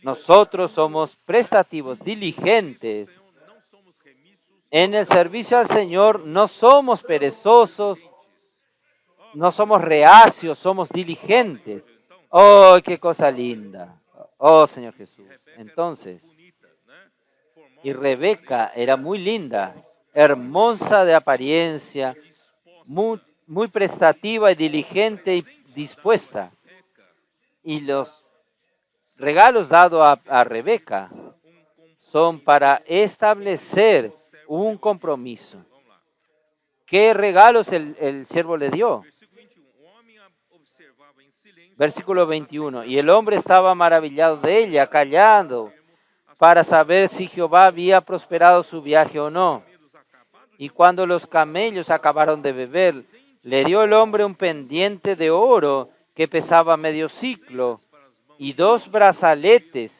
Nosotros somos prestativos, diligentes. En el servicio al Señor no somos perezosos, no somos reacios, somos diligentes. ¡Oh, qué cosa linda! Oh, Señor Jesús. Entonces, y Rebeca era muy linda, hermosa de apariencia, muy prestativa y diligente y dispuesta. Y los regalos dados a Rebeca son para establecer un compromiso. ¿Qué regalos el siervo le dio? Versículo 21. Y el hombre estaba maravillado de ella, callando, para saber si Jehová había prosperado su viaje o no. Y cuando los camellos acabaron de beber, le dio el hombre un pendiente de oro que pesaba medio siclo y 2 brazaletes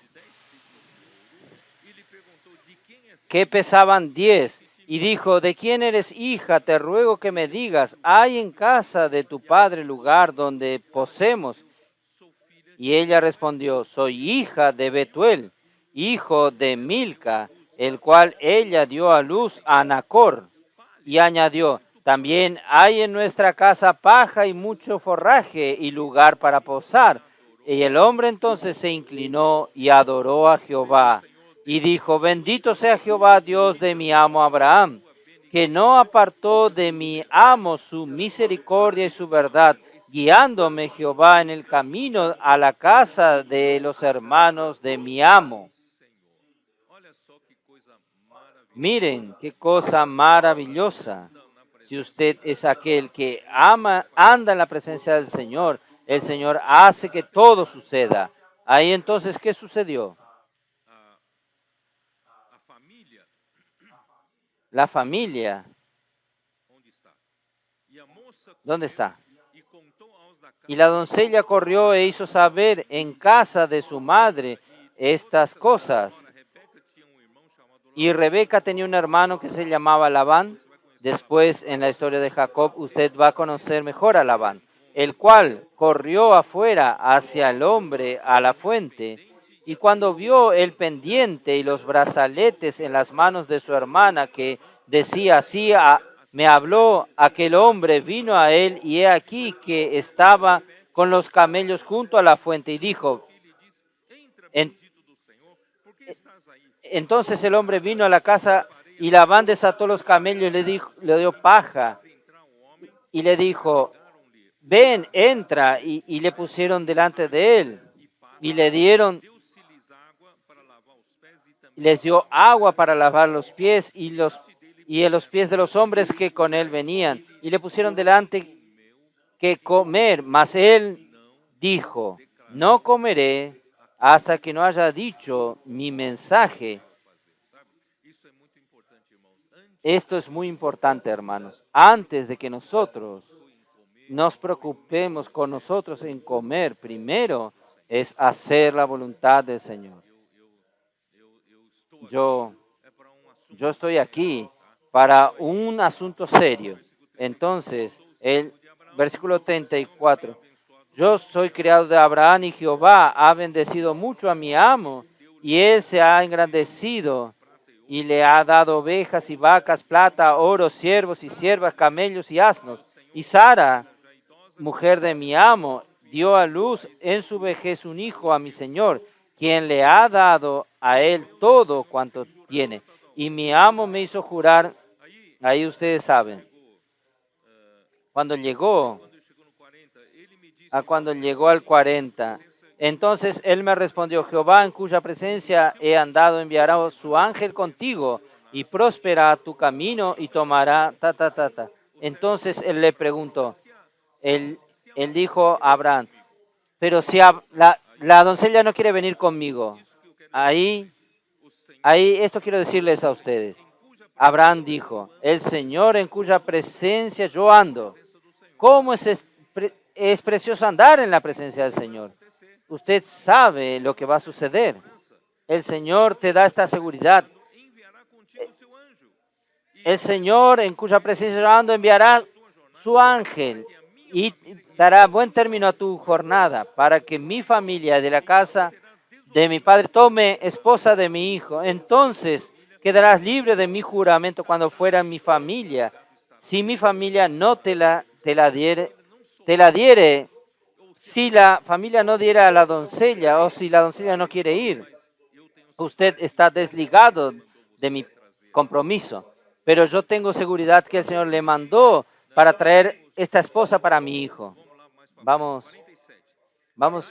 que pesaban 10. Y dijo, ¿de quién eres hija? Te ruego que me digas, ¿hay en casa de tu padre lugar donde posemos? Y ella respondió, soy hija de Betuel, hijo de Milca, el cual ella dio a luz a Nacor. Y añadió, también hay en nuestra casa paja y mucho forraje y lugar para posar. Y el hombre entonces se inclinó y adoró a Jehová. Y dijo, bendito sea Jehová, Dios de mi amo Abraham, que no apartó de mi amo su misericordia y su verdad, guiándome Jehová en el camino a la casa de los hermanos de mi amo. Miren qué cosa maravillosa. Si usted es aquel que anda en la presencia del Señor, el Señor hace que todo suceda. Ahí entonces, ¿qué sucedió? La familia. ¿Dónde está? Y la doncella corrió e hizo saber en casa de su madre estas cosas. Y Rebeca tenía un hermano que se llamaba Labán. Después, en la historia de Jacob, usted va a conocer mejor a Labán, el cual corrió afuera hacia el hombre a la fuente. Y cuando vio el pendiente y los brazaletes en las manos de su hermana, que decía así, me habló aquel hombre, vino a él, y he aquí que estaba con los camellos junto a la fuente, y dijo, entonces el hombre vino a la casa, y Labán desató los camellos y le dio paja, y le dijo, ven, entra, y le pusieron delante de él, y les dio agua para lavar los pies y en los pies de los hombres que con él venían, y le pusieron delante que comer, mas él dijo, no comeré hasta que no haya dicho mi mensaje. Esto es muy importante, hermanos. Antes de que nosotros nos preocupemos con nosotros en comer, primero es hacer la voluntad del Señor. Yo estoy aquí para un asunto serio. Entonces, el versículo 34. Yo soy criado de Abraham y Jehová ha bendecido mucho a mi amo y él se ha engrandecido y le ha dado ovejas y vacas, plata, oro, siervos y siervas, camellos y asnos. Y Sara, mujer de mi amo, dio a luz en su vejez un hijo a mi señor, quien le ha dado a él todo cuanto tiene. Y mi amo me hizo jurar, ahí ustedes saben, cuando llegó al 40, entonces él me respondió, Jehová en cuya presencia he andado enviará su ángel contigo y próspera tu camino y tomará Entonces él le preguntó, él dijo a Abraham, pero si la doncella no quiere venir conmigo, ahí esto quiero decirles a ustedes. Abraham dijo, el Señor en cuya presencia yo ando. ¿Cómo es precioso andar en la presencia del Señor? Usted sabe lo que va a suceder. El Señor te da esta seguridad. El Señor en cuya presencia yo ando enviará su ángel y dará buen término a tu jornada para que mi familia de la casa de mi padre, tome esposa de mi hijo. Entonces quedarás libre de mi juramento cuando fuera mi familia. Si mi familia no te la diere, si la familia no diera a la doncella o si la doncella no quiere ir, usted está desligado de mi compromiso. Pero yo tengo seguridad que el Señor le mandó para traer esta esposa para mi hijo. Vamos, vamos,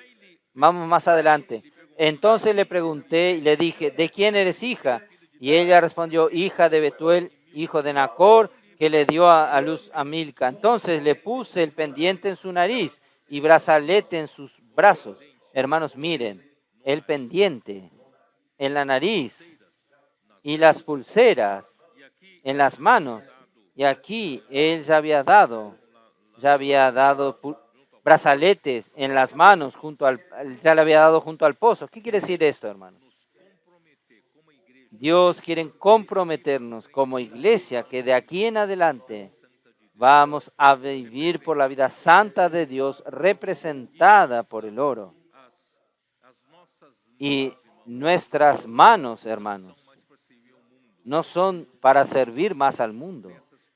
vamos más adelante. Entonces le pregunté y le dije, ¿de quién eres hija? Y ella respondió, hija de Betuel, hijo de Nacor, que le dio a luz a Milca. Entonces le puse el pendiente en su nariz y brazalete en sus brazos. Hermanos, miren, el pendiente en la nariz y las pulseras en las manos. Y aquí él ya había dado brazaletes en las manos ya le había dado junto al pozo. ¿Qué quiere decir esto, hermanos? Dios quiere comprometernos como iglesia que de aquí en adelante vamos a vivir por la vida santa de Dios representada por el oro. Y nuestras manos, hermanos, no son para servir más al mundo.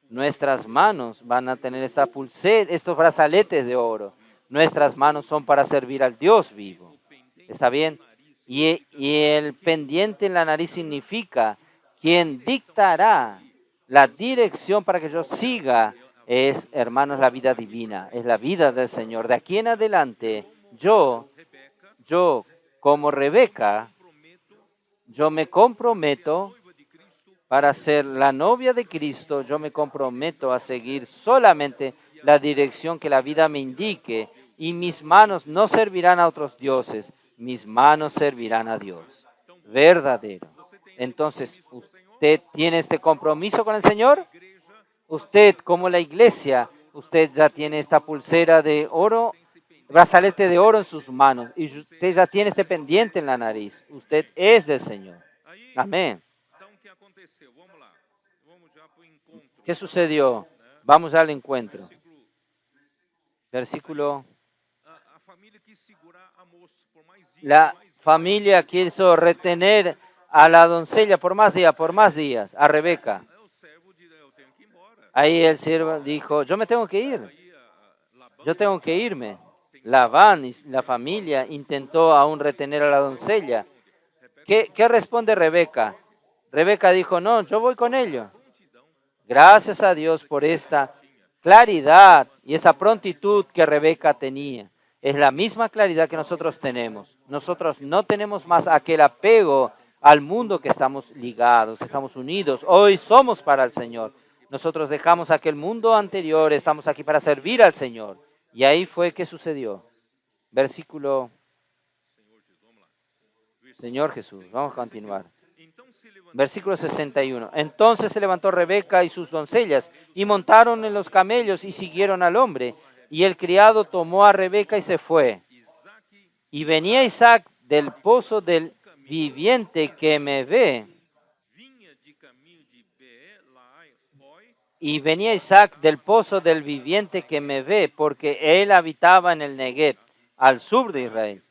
Nuestras manos van a tener estos brazaletes de oro. Nuestras manos son para servir al Dios vivo. ¿Está bien? Y el pendiente en la nariz significa quien dictará la dirección para que yo siga es, hermanos, la vida divina, es la vida del Señor. De aquí en adelante, yo como Rebeca, yo me comprometo para ser la novia de Cristo, yo me comprometo a seguir solamente la dirección que la vida me indique y mis manos no servirán a otros dioses, mis manos servirán a Dios. Verdadero. Entonces, ¿usted tiene este compromiso con el Señor? Usted, como la iglesia, usted ya tiene esta pulsera de oro, brazalete de oro en sus manos y usted ya tiene este pendiente en la nariz. Usted es del Señor. Amén. ¿Qué sucedió? Vamos al encuentro. Versículo. La familia quiso retener a la doncella por más días, a Rebeca. Ahí el siervo dijo, yo me tengo que ir, yo tengo que irme. Labán y la familia intentó aún retener a la doncella. ¿Qué responde Rebeca? Rebeca dijo, no, yo voy con ellos. Gracias a Dios por esta claridad y esa prontitud que Rebeca tenía. Es la misma claridad que nosotros tenemos. Nosotros no tenemos más aquel apego al mundo que estamos ligados, que estamos unidos. Hoy somos para el Señor. Nosotros dejamos aquel mundo anterior, estamos aquí para servir al Señor. Y ahí fue que sucedió. Versículo. Señor Jesús, vamos a continuar. Versículo 61. Entonces se levantó Rebeca y sus doncellas y montaron en los camellos y siguieron al hombre. Y el criado tomó a Rebeca y se fue. Y venía Isaac del pozo del viviente que me ve. Y venía Isaac del pozo del viviente que me ve, porque él habitaba en el Negev, al sur de Israel.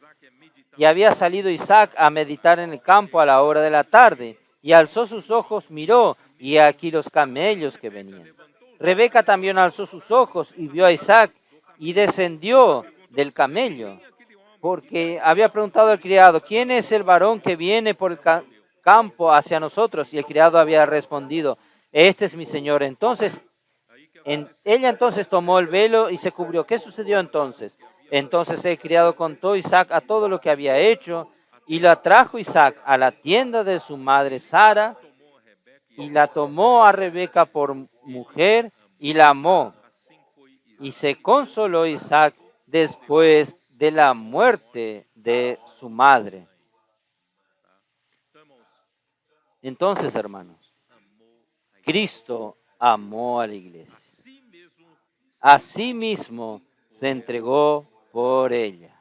Y había salido Isaac a meditar en el campo a la hora de la tarde, y alzó sus ojos, miró, y aquí los camellos que venían. Rebeca también alzó sus ojos y vio a Isaac, y descendió del camello, porque había preguntado al criado, ¿quién es el varón que viene por el campo hacia nosotros? Y el criado había respondido, este es mi señor. Entonces, ella entonces tomó el velo y se cubrió. ¿Qué sucedió entonces? Entonces el criado contó a Isaac a todo lo que había hecho, y la trajo Isaac a la tienda de su madre Sara, y la tomó a Rebeca por mujer, y la amó. Y se consoló Isaac después de la muerte de su madre. Entonces, hermanos, Cristo amó a la iglesia. Asimismo se entregó por ella.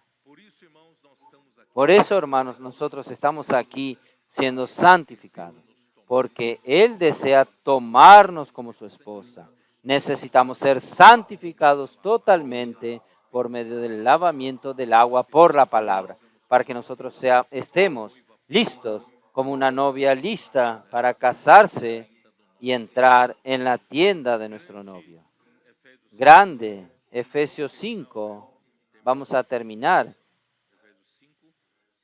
Por eso, hermanos, nosotros estamos aquí siendo santificados, porque Él desea tomarnos como su esposa. Necesitamos ser santificados totalmente por medio del lavamiento del agua por la palabra. para que nosotros estemos listos como una novia lista para casarse y entrar en la tienda de nuestro novio. Grande, Efesios 5, vamos a terminar.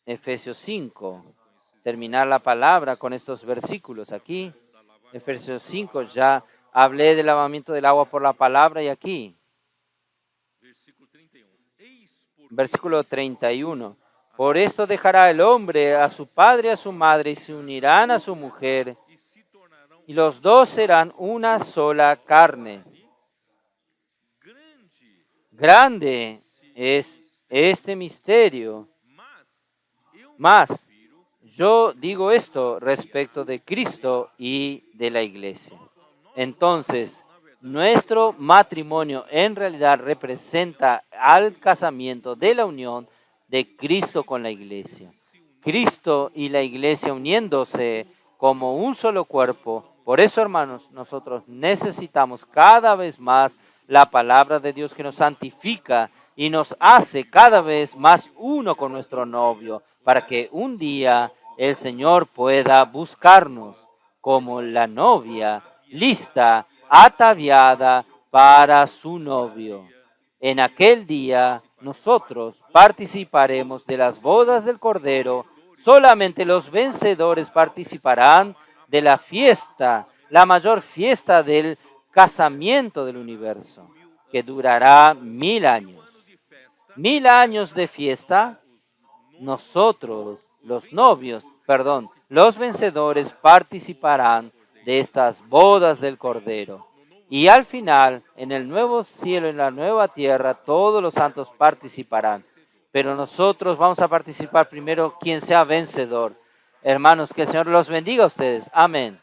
Efesios 5, terminar la palabra con estos versículos aquí. Efesios 5, ya hablé del lavamiento del agua por la palabra y aquí. Versículo 31. Por esto dejará el hombre a su padre y a su madre y se unirán a su mujer y los dos serán una sola carne. Grande es este misterio. Mas yo digo esto respecto de Cristo y de la iglesia. Entonces, nuestro matrimonio en realidad representa al casamiento de la unión de Cristo con la iglesia. Cristo y la iglesia uniéndose como un solo cuerpo. Por eso, hermanos, nosotros necesitamos cada vez más la palabra de Dios que nos santifica y nos hace cada vez más uno con nuestro novio, para que un día el Señor pueda buscarnos como la novia lista, ataviada para su novio. En aquel día nosotros participaremos de las bodas del Cordero. Solamente los vencedores participarán de la fiesta, la mayor fiesta del casamiento del universo, que durará 1000 años. 1000 años de fiesta. Nosotros, los vencedores participarán de estas bodas del Cordero. Y al final, en el nuevo cielo, en la nueva tierra, todos los santos participarán. Pero nosotros vamos a participar primero quien sea vencedor. Hermanos, que el Señor los bendiga a ustedes. Amén.